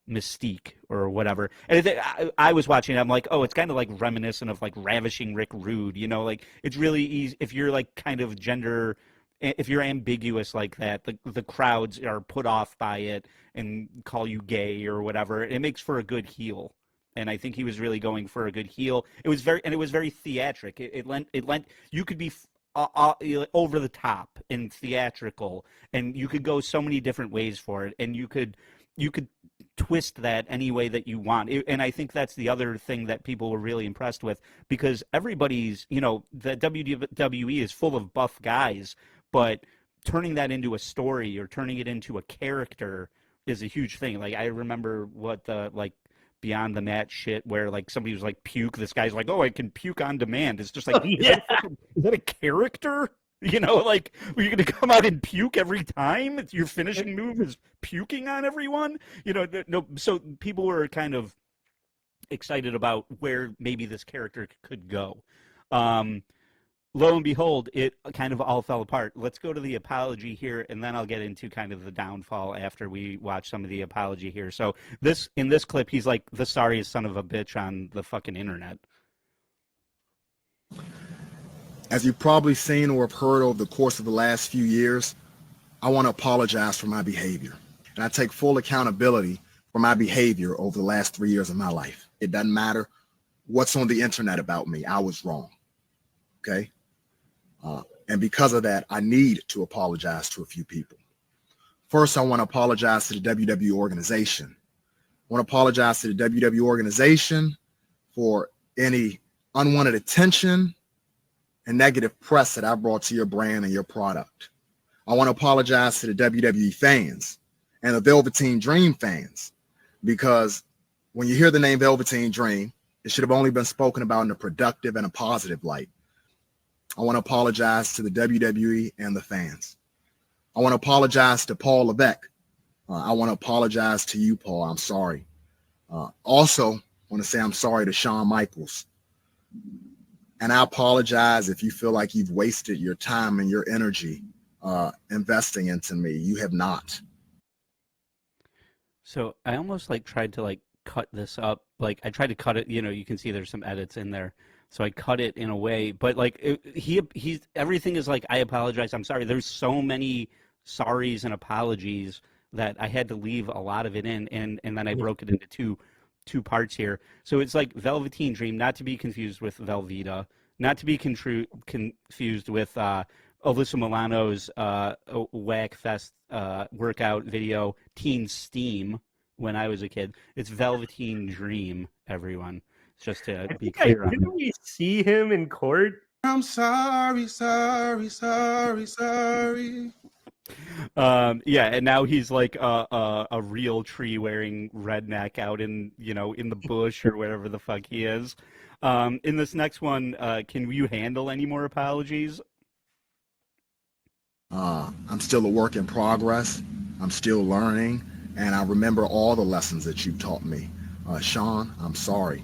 mystique or whatever. And I was watching it, I'm like, oh, it's kind of like reminiscent of like Ravishing Rick Rude, you know, like it's really easy if you're like kind of gender, if you're ambiguous like that, the crowds are put off by it and call you gay or whatever. It makes for a good heel. And I think he was really going for a good heel. It was very theatric. It lent you could be over the top and theatrical, and you could go so many different ways for it, and you could twist that any way that you want. And I think that's the other thing that people were really impressed with, because everybody's, you know, the WWE is full of buff guys, but turning that into a story or turning it into a character is a huge thing. Like I remember what the like Beyond the Mat shit where like somebody was like puke. This guy's like, oh, I can puke on demand. It's just like, is that a character? You know, like, are you going to come out and puke every time? Your finishing move is puking on everyone? You know, no. So people were kind of excited about where maybe this character could go. Lo and behold, it kind of all fell apart. Let's go to the apology here, and then I'll get into kind of the downfall after we watch some of the apology here. So in this clip, he's like the sorriest son of a bitch on the fucking internet. As you've probably seen or have heard over the course of the last few years, I want to apologize for my behavior. And I take full accountability for my behavior over the last 3 years of my life. It doesn't matter what's on the internet about me. I was wrong. Okay? And because of that, I need to apologize to a few people. First, I want to apologize to the WWE organization. I want to apologize to the WWE organization for any unwanted attention and negative press that I brought to your brand and your product. I want to apologize to the WWE fans and the Velveteen Dream fans, because when you hear the name Velveteen Dream, it should have only been spoken about in a productive and a positive light. I want to apologize to the WWE and the fans. I want to apologize to Paul Levesque. I want to apologize to you, Paul. I'm sorry. Also, I want to say I'm sorry to Shawn Michaels. And I apologize if you feel like you've wasted your time and your energy investing into me. You have not. So I almost like tried to like cut this up. Like I tried to cut it, you know, you can see there's some edits in there. So I cut it in a way, but like he's everything is like, I apologize, I'm sorry. There's so many sorries and apologies that I had to leave a lot of it in, and then I broke it into two parts here. So it's like Velveteen Dream, not to be confused with Velveeta, not to be confused with Alyssa Milano's Whack Fest workout video, Teen Steam, when I was a kid. It's Velveteen Dream, everyone. Just to be clear on it. Didn't we see him in court? I'm sorry. Yeah, and now he's like a real tree wearing redneck out in, you know, in the bush or wherever the fuck he is. In this next one, can you handle any more apologies? I'm still a work in progress. I'm still learning, and I remember all the lessons that you taught me. Sean, I'm sorry.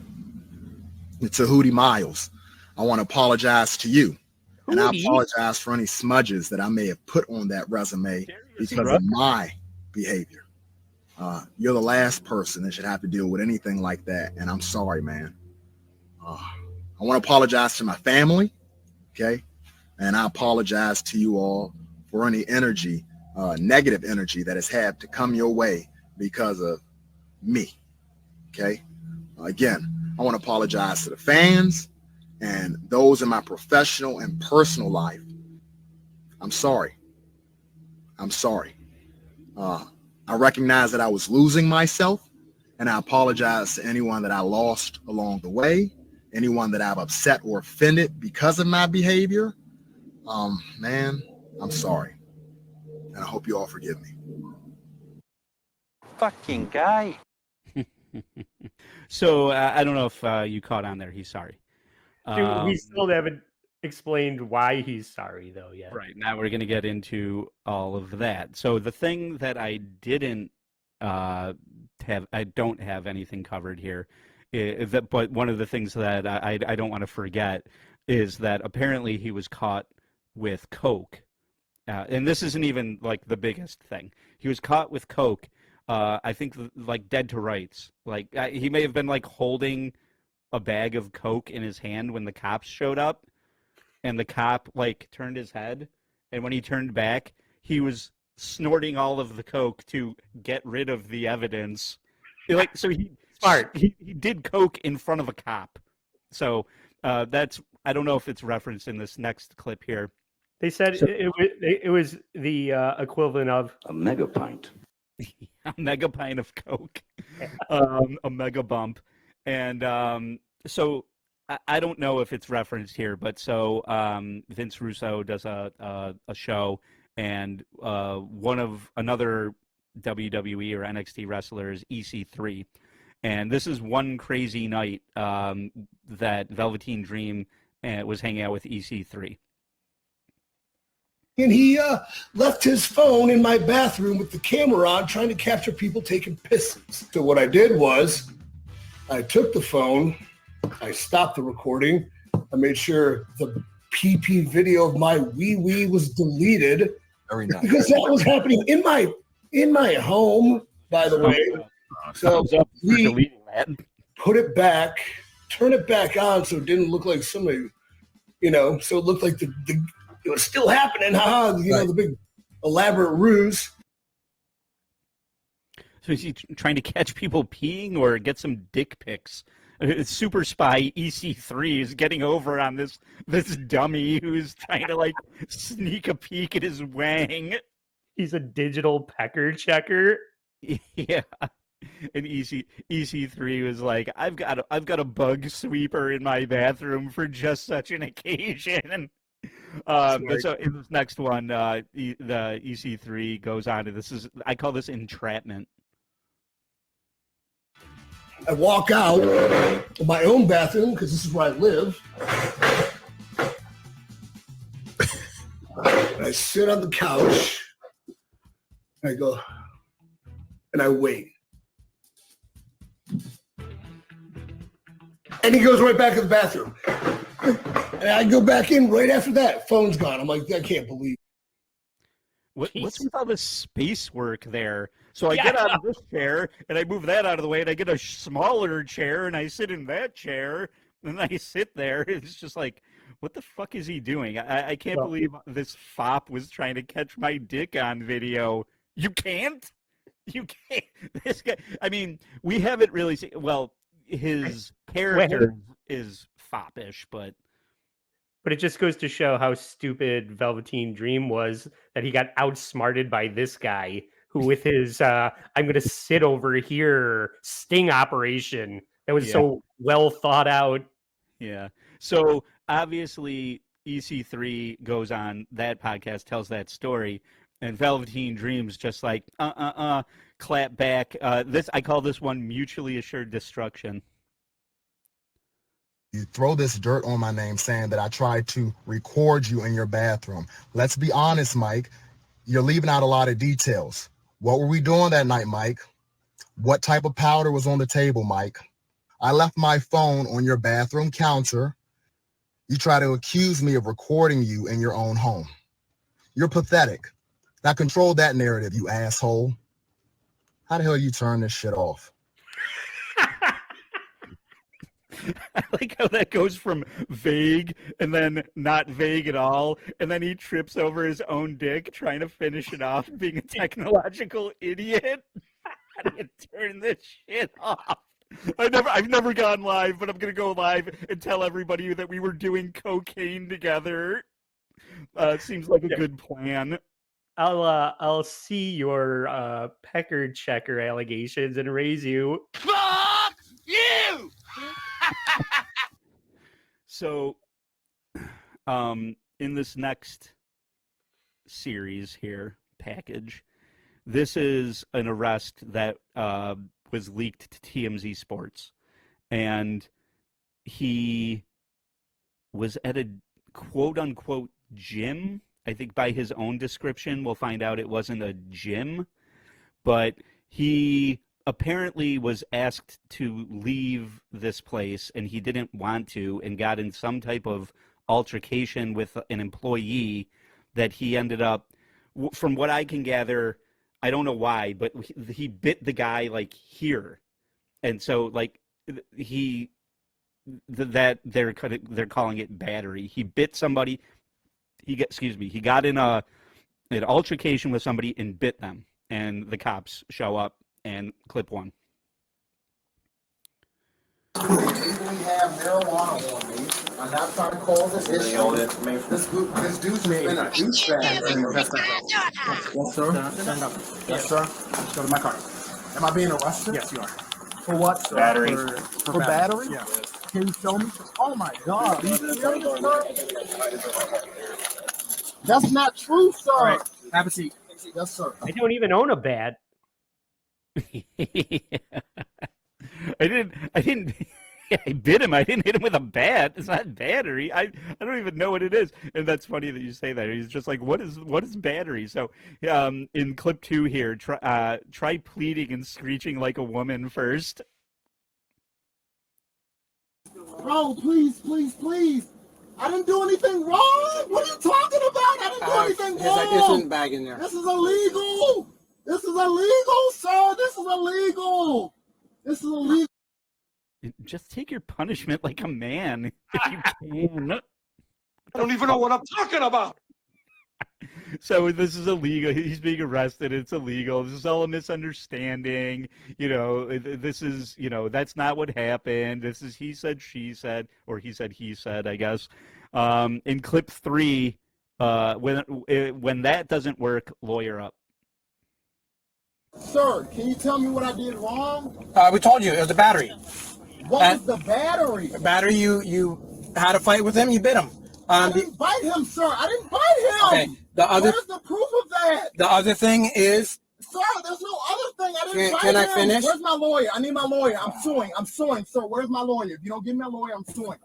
To Hootie Miles, I want to apologize to you. And I apologize for any smudges that I may have put on that resume because of my behavior. You're the last person that should have to deal with anything like that, and I'm sorry, man. I want to apologize to my family, okay? And I apologize to you all for any energy, negative energy that has had to come your way because of me. Okay. Again, I want to apologize to the fans and those in my professional and personal life. I'm sorry. I'm sorry. I recognize that I was losing myself, and I apologize to anyone that I lost along the way, anyone that I've upset or offended because of my behavior. Man, I'm sorry. And I hope you all forgive me. Fucking guy. So I don't know if you caught on there. He's sorry. Dude, we still haven't explained why he's sorry, though, yet. Right. Now we're going to get into all of that. So the thing that I didn't have, I don't have anything covered here, is that, but one of the things that I don't want to forget is that apparently he was caught with coke. And this isn't even like the biggest thing. He was caught with coke, I think, like dead to rights. Like he may have been like holding a bag of coke in his hand when the cops showed up, and the cop like turned his head, and when he turned back, he was snorting all of the coke to get rid of the evidence. Like, so he smart. He did coke in front of a cop. So that's, I don't know if it's referenced in this next clip here. They said it was the equivalent of A mega pint. A mega pint of coke, a mega bump, and so I don't know if it's referenced here, but so Vince Russo does a show, and another WWE or NXT wrestler is EC3, and this is one crazy night that Velveteen Dream was hanging out with EC3. And he left his phone in my bathroom with the camera on, trying to capture people taking pisses. So what I did was I took the phone, I stopped the recording, I made sure the PP video of my wee-wee was deleted. Very nice. Because that was happening in my home, by the way. So we put it back, turn it back on so it didn't look like somebody, so it looked like it was still happening, the big elaborate ruse. So is he trying to catch people peeing or get some dick pics? Super spy EC3 is getting over on this dummy who's trying to like sneak a peek at his wang. He's a digital pecker checker. Yeah. And EC3 was like, I've got a bug sweeper in my bathroom for just such an occasion. But so in this next one, the EC3 goes on to I call this entrapment. I walk out of my own bathroom because this is where I live. And I sit on the couch. And I go, and I wait. And he goes right back to the bathroom. And I go back in right after that. Phone's gone. I'm like, I can't believe it. What's with all this space work there? So I get out of this chair, and I move that out of the way, and I get a smaller chair, and I sit in that chair, and I sit there. It's just like, what the fuck is he doing? I can't believe this fop was trying to catch my dick on video. You can't? You can't? This guy, I mean, we haven't really seen, well, his character is foppish, but it just goes to show how stupid Velveteen Dream was, that he got outsmarted by this guy who, with his I'm going to sit over here sting operation that was so well thought out. Yeah. So obviously EC3 goes on that podcast, tells that story, and Velveteen Dream's just like, clap back. I call this one mutually assured destruction. You throw this dirt on my name saying that I tried to record you in your bathroom. Let's be honest, Mike. You're leaving out a lot of details. What were we doing that night, Mike? What type of powder was on the table, Mike? I left my phone on your bathroom counter. You try to accuse me of recording you in your own home. You're pathetic. Now control that narrative, you asshole. How the hell you turn this shit off? I like how that goes from vague and then not vague at all, and then he trips over his own dick trying to finish it off, being a technological idiot. How do you turn this shit off? I've never gone live, but I'm gonna go live and tell everybody that we were doing cocaine together. Seems like a good plan. I'll see your pecker checker allegations and raise you. Fuck you! So, in this next series here, package, this is an arrest that was leaked to TMZ Sports, and he was at a quote-unquote gym. I think by his own description, we'll find out it wasn't a gym, but he apparently was asked to leave this place, and he didn't want to, and got in some type of altercation with an employee that he ended up, from what I can gather, I don't know why, but he bit the guy like here, and so like they're calling it battery. He bit somebody. He got in an altercation with somebody and bit them, and the cops show up and clip one. We have marijuana on me. I'm not trying to cause this issue. This dude's been a douchebag. Yes, sir. Stand up. Yes, sir. Let's go to my car. Am I being arrested? Yes, you are. For what, sir? Battery. For battery? Yeah. Can you show me? Oh my God. That's not true, sir. All right. Have a seat. Yes, sir. I don't even own a bat. I didn't I bit him. I didn't hit him with a bat. It's not battery. I don't even know what it is. And that's funny that you say that. He's just like, what is battery? So in clip 2 here, try pleading and screeching like a woman first. Bro, please, please, please. I didn't do anything wrong. What are you talking about? I didn't do anything wrong. There's like this bag in there. This is illegal. This is illegal, sir. This is illegal. This is illegal. Just take your punishment like a man, if you can. I don't even know what I'm talking about. So this is illegal. He's being arrested. It's illegal. This is all a misunderstanding. This is, that's not what happened. This is he said, she said, or he said, I guess. In clip 3, when that doesn't work, lawyer up. Sir, can you tell me what I did wrong? We told you it was the battery. What was the battery? The battery, you had a fight with him, you bit him. I didn't bite him, sir. I didn't bite him. Okay. Where's the proof of that? The other thing is... Sir, there's no other thing. I didn't bite him. Can I finish? Where's my lawyer? I need my lawyer. I'm suing. Sir, where's my lawyer? If you don't give me a lawyer, I'm suing.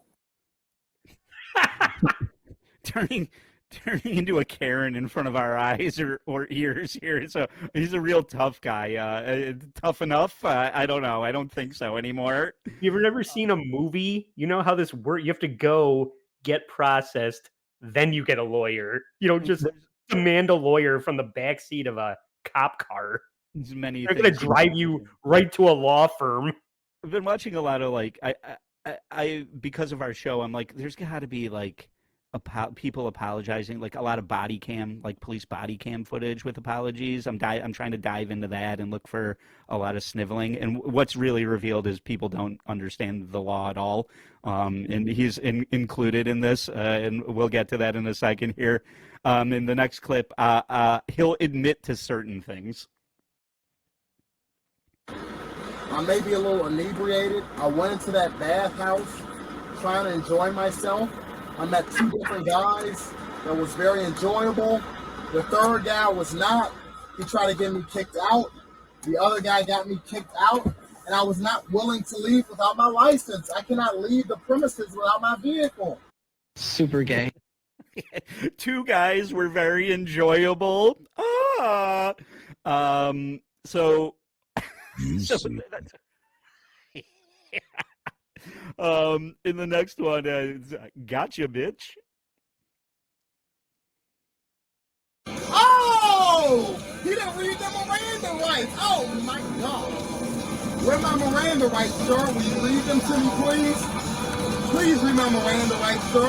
Turning into a Karen in front of our eyes or ears here. So he's a real tough guy. Tough enough? I don't know. I don't think so anymore. You ever seen a movie? You know how this works? You have to go get processed, then you get a lawyer. You don't just demand a lawyer from the backseat of a cop car. There's many They're going to drive you right to a law firm. I've been watching a lot of I because of our show, I'm like, there's got to be like people apologizing, like a lot of body cam, like police body cam footage with apologies. I'm trying to dive into that and look for a lot of sniveling. And what's really revealed is people don't understand the law at all. And he's included in this, and we'll get to that in a second here. In the next clip, he'll admit to certain things. I may be a little inebriated. I went into that bathhouse trying to enjoy myself. I met 2 different guys that was very enjoyable. The third guy was not. He tried to get me kicked out. The other guy got me kicked out, and I was not willing to leave without my license. I cannot leave the premises without my vehicle. Super gay. 2 guys were very enjoyable. So in the next one, gotcha, bitch. Oh! He didn't read the Miranda rights. Oh my God. Where my Miranda rights, sir? Will you read them to me, please? Please read my Miranda rights, sir.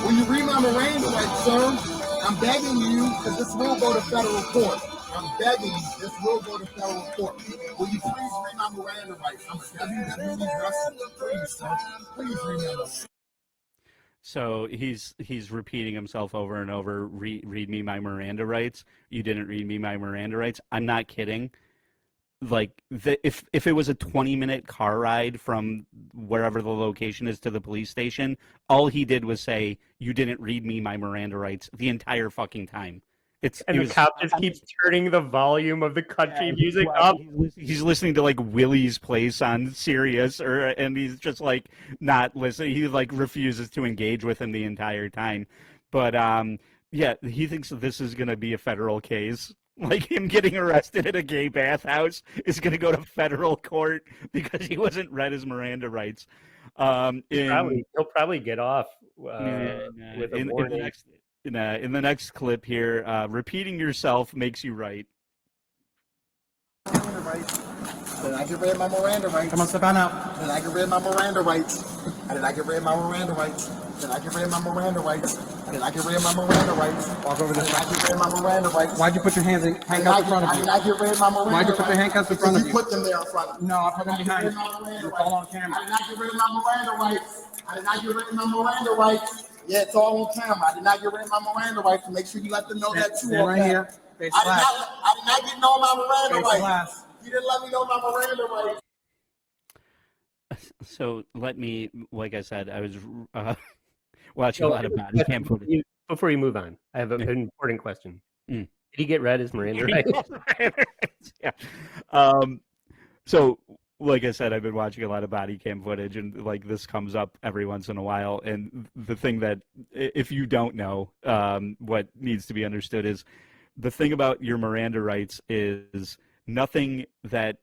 Will you read my Miranda rights, sir? I'm begging you, because this will go to federal court. I'm begging you, this will go to federal court. Will you please read my Miranda rights? I'm a WWE wrestler. Please, sir. Please read my rights. So he's repeating himself over and over. Read me my Miranda rights. You didn't read me my Miranda rights. I'm not kidding. Like if it was a 20-minute car ride from wherever the location is to the police station, all he did was say, "You didn't read me my Miranda rights" the entire fucking time. The cop just keeps turning the volume of the country music up. He's listening to like Willie's Place on Sirius, and he's just like not listening. He like refuses to engage with him the entire time. But yeah, he thinks that this is gonna be a federal case. Like him getting arrested at a gay bathhouse is gonna go to federal court because he wasn't read his Miranda rights. He'll probably get off with a warning. In the next clip here, repeating yourself makes you right. Did I get rid of my Miranda rights? Come on, step on out. Did I get rid of my Miranda rights? Did I get rid of my Miranda rights? Did I get rid of my Miranda rights? Did I get rid of my Miranda rights? Walk over this Did I get rid of my Miranda rights? Why'd you put your handcuffs in front of you? Did I get rid of my Miranda rights? Why'd you put your handcuffs in front of you? You put them there in front of me. No, I put them behind you. It's all on camera. I did not get rid of my Miranda rights. I did not get rid of my Miranda rights. Yeah, it's all on camera. I did not get rid of my Miranda rights. So make sure you let them know that too. Stand right here. Face I did not get no my Miranda Face rights. You didn't let me know my Miranda rights. So let me, like I said, I was watching a lot of body cam footage. Before you move on, I have an important question. Did he get read his Miranda rights? Yeah. So, like I said, I've been watching a lot of body cam footage, and like this comes up every once in a while. And the thing that, if you don't know, what needs to be understood is the thing about your Miranda rights is nothing that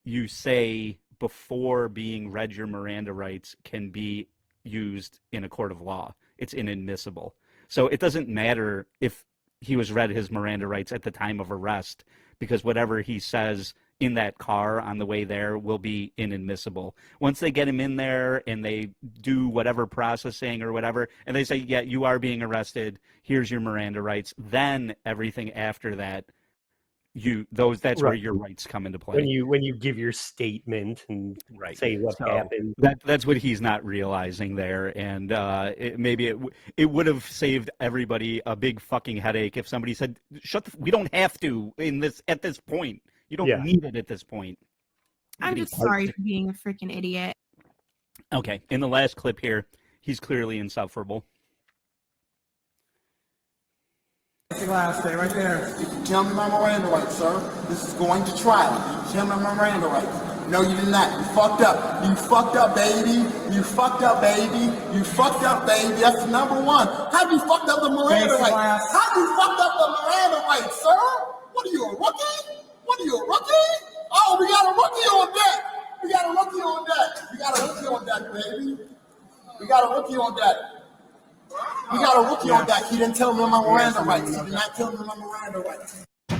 you say before being read your Miranda rights can be used in a court of law. It's inadmissible. So it doesn't matter if he was read his Miranda rights at the time of arrest, because whatever he says in that car on the way there will be inadmissible. Once they get him in there and they do whatever processing or whatever, and they say, yeah, you are being arrested, here's your Miranda rights, then everything after that, that's where your rights come into play. When you give your statement and say what happened. That's what he's not realizing there, and it would have saved everybody a big fucking headache if somebody said, we don't have to at this point. You don't need it at this point. I'm just sorry for being a freaking idiot. Okay, in the last clip here, he's clearly insufferable. Stay right there. You can tell me my Miranda rights, sir. This is going to trial. You can tell me my Miranda rights. No, you did not. You fucked up. You fucked up, baby. You fucked up, baby. You fucked up, baby. That's number one. How you fucked up the Miranda rights? How you fucked up the Miranda rights, sir? What are you, a rookie? What are you, a rookie? Oh, we got a rookie on deck. We got a rookie on deck. We got a rookie on deck, baby. We got a rookie on deck. We got a rookie on deck. He didn't tell me my Miranda rights. He did not tell me my Miranda rights. Oh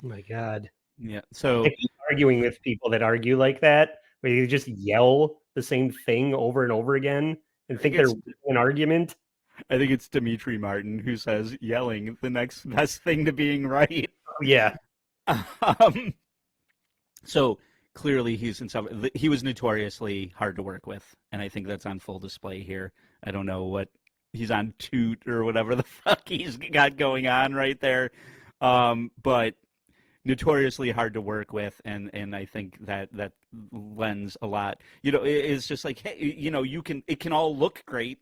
my God. Yeah. So I keep arguing with people that argue like that, where you just yell the same thing over and over again and think they're an argument. I think it's Dimitri Martin who says yelling the next best thing to being right. Yeah. So clearly he was notoriously hard to work with, and I think that's on full display here. I don't know what he's on toot or whatever the fuck he's got going on right there, but notoriously hard to work with, and I think that lends a lot. It's just like, hey, it can all look great.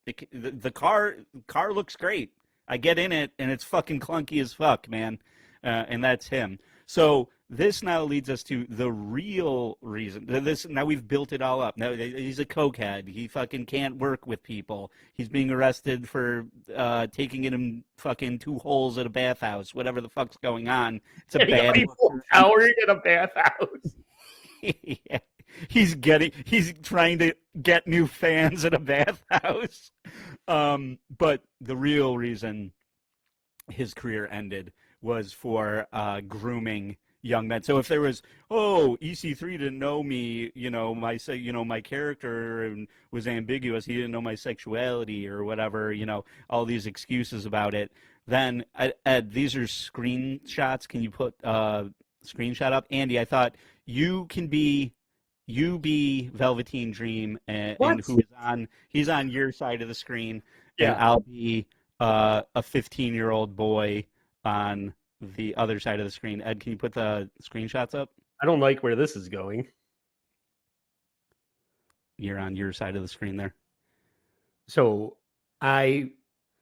The car looks great. I get in it and it's fucking clunky as fuck, man. And that's him. So this now leads us to the real reason. Now we've built it all up. Now he's a cokehead. He fucking can't work with people. He's being arrested for taking him fucking 2 holes at a bathhouse. Whatever the fuck's going on. It's a bad showering in a bathhouse. Yeah. He's trying to get new fans at a bathhouse. But the real reason his career ended was for grooming young men. So if there was, EC3 didn't know me, my character was ambiguous. He didn't know my sexuality or whatever, all these excuses about it. Then, Ed, these are screenshots. Can you put screenshot up? Andy, I thought you be Velveteen Dream and he's on your side of the screen. Yeah. And I'll be a 15-year-old boy on the other side of the screen. Ed, can you put the screenshots up? I don't like where this is going. You're on your side of the screen there. So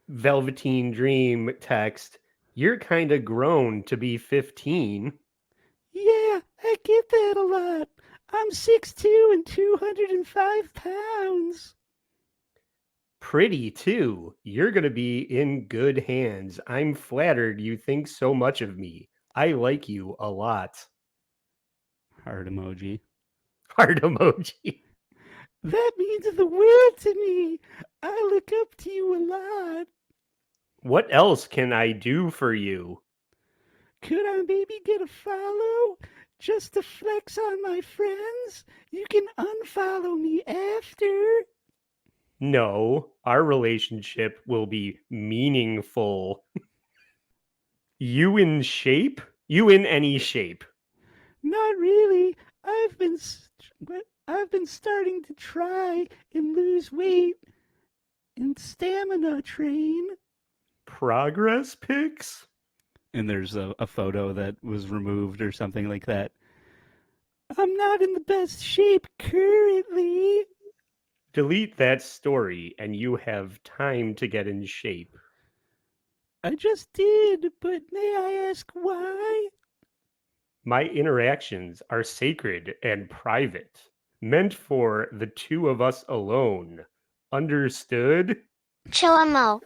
Velveteen Dream text, you're kind of grown to be 15. Yeah, I get that a lot. I'm 6'2" and 205 pounds. Pretty too. You're going to be in good hands. I'm flattered you think so much of me. I like you a lot. Heart emoji. Heart emoji. That means the world to me. I look up to you a lot. What else can I do for you? Could I maybe get a follow? Just to flex on my friends? You can unfollow me after. No, our relationship will be meaningful. You in shape? You in any shape? Not really. I've been starting to try and lose weight and stamina train. Progress pics? And there's a photo that was removed or something like that. I'm not in the best shape currently. Delete that story and you have time to get in shape. I just did, but may I ask why? My interactions are sacred and private, meant for the two of us alone. Understood? Chillamo.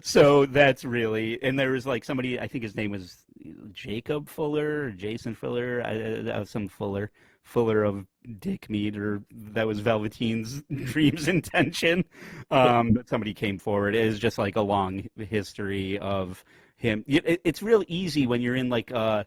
So that's really, and there was like somebody, I think his name was Jacob Fuller or Jason Fuller, some Fuller of dick meat, or that was Velveteen's Dream's intention. But somebody came forward. It is just like a long history of him. It's real easy when you're in like a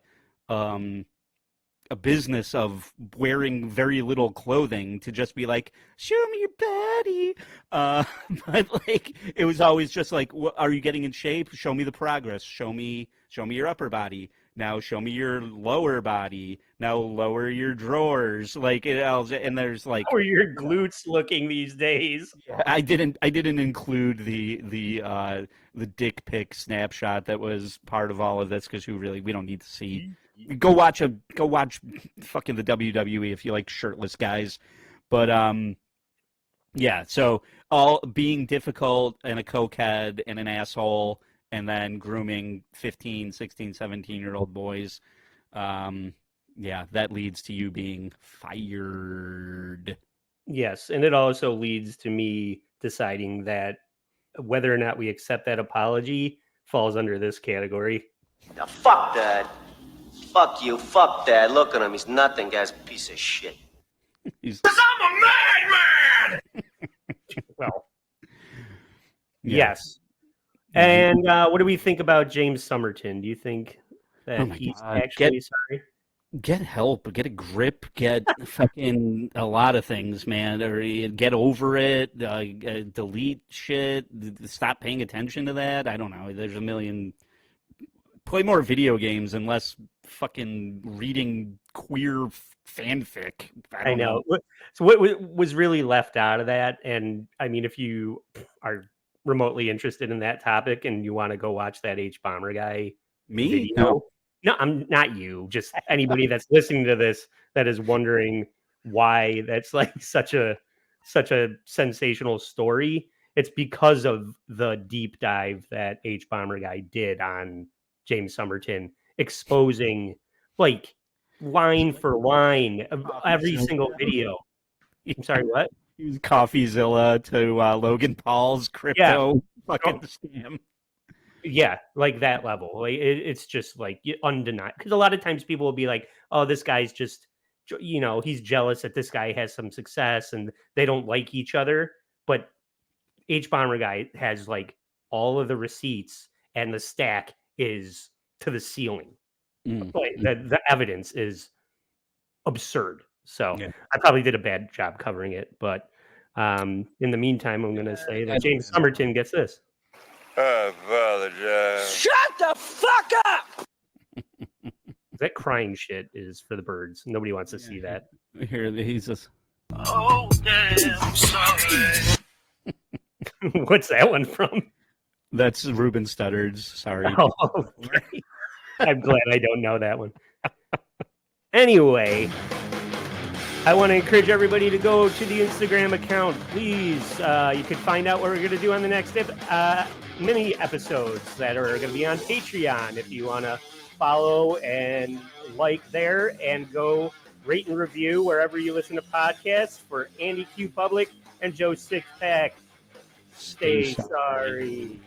business of wearing very little clothing to just be like, show me your body. But like, it was always just like, are you getting in shape? Show me the progress. Show me your upper body. Now show me your lower body. Now lower your drawers. Like and there's like, how are your glutes looking these days? I didn't include the dick pic snapshot that was part of all of this because we don't need to see. Go watch fucking the WWE if you like shirtless guys. But yeah, so all being difficult and a cokehead and an asshole and then grooming 15, 16, 17-year-old boys. Yeah, that leads to you being fired. Yes, and it also leads to me deciding that whether or not we accept that apology falls under this category. Now, fuck that. Fuck you, fuck that. Look at him, he's nothing, guy's a piece of shit. Because I'm a madman! Well, Yeah. yes. And what do we think about James Somerton? Do you think that he's actually sorry? Get help, get a grip, get fucking a lot of things, man. Or get over it, delete shit, stop paying attention to that. I don't know. There's a million. Play more video games and less fucking reading queer fanfic. I know. So what was really left out of that, and I mean, if you are remotely interested in that topic and you want to go watch that H Bomber guy video, no, I'm not you. Just anybody that's listening to this that is wondering why that's like such a sensational story. It's because of the deep dive that H Bomber guy did on James Somerton, exposing like line for line of every single video. I'm sorry, what? He was CoffeeZilla to Logan Paul's crypto fucking scam. Yeah, like that level. Like it's just like undeniable. Because a lot of times people will be like, "Oh, this guy's just, he's jealous that this guy has some success, and they don't like each other." But H Bomber guy has like all of the receipts, and the stack is to the ceiling. Like, the evidence is absurd. So I probably did a bad job covering it, but in the meantime, I'm going to say that James Somerton gets this. I apologize. Shut the fuck up! That crying shit is for the birds. Nobody wants to see that. Here, he's just. Oh, damn, sorry. What's that one from? That's Ruben Studdard's. Sorry. Oh, okay. I'm glad I don't know that one. Anyway, I want to encourage everybody to go to the Instagram account. Please, you can find out what we're going to do on the next mini episodes that are going to be on Patreon. If you want to follow and like there, and go rate and review wherever you listen to podcasts. For Andy Q Public and Joe Sixpack, stay sorry.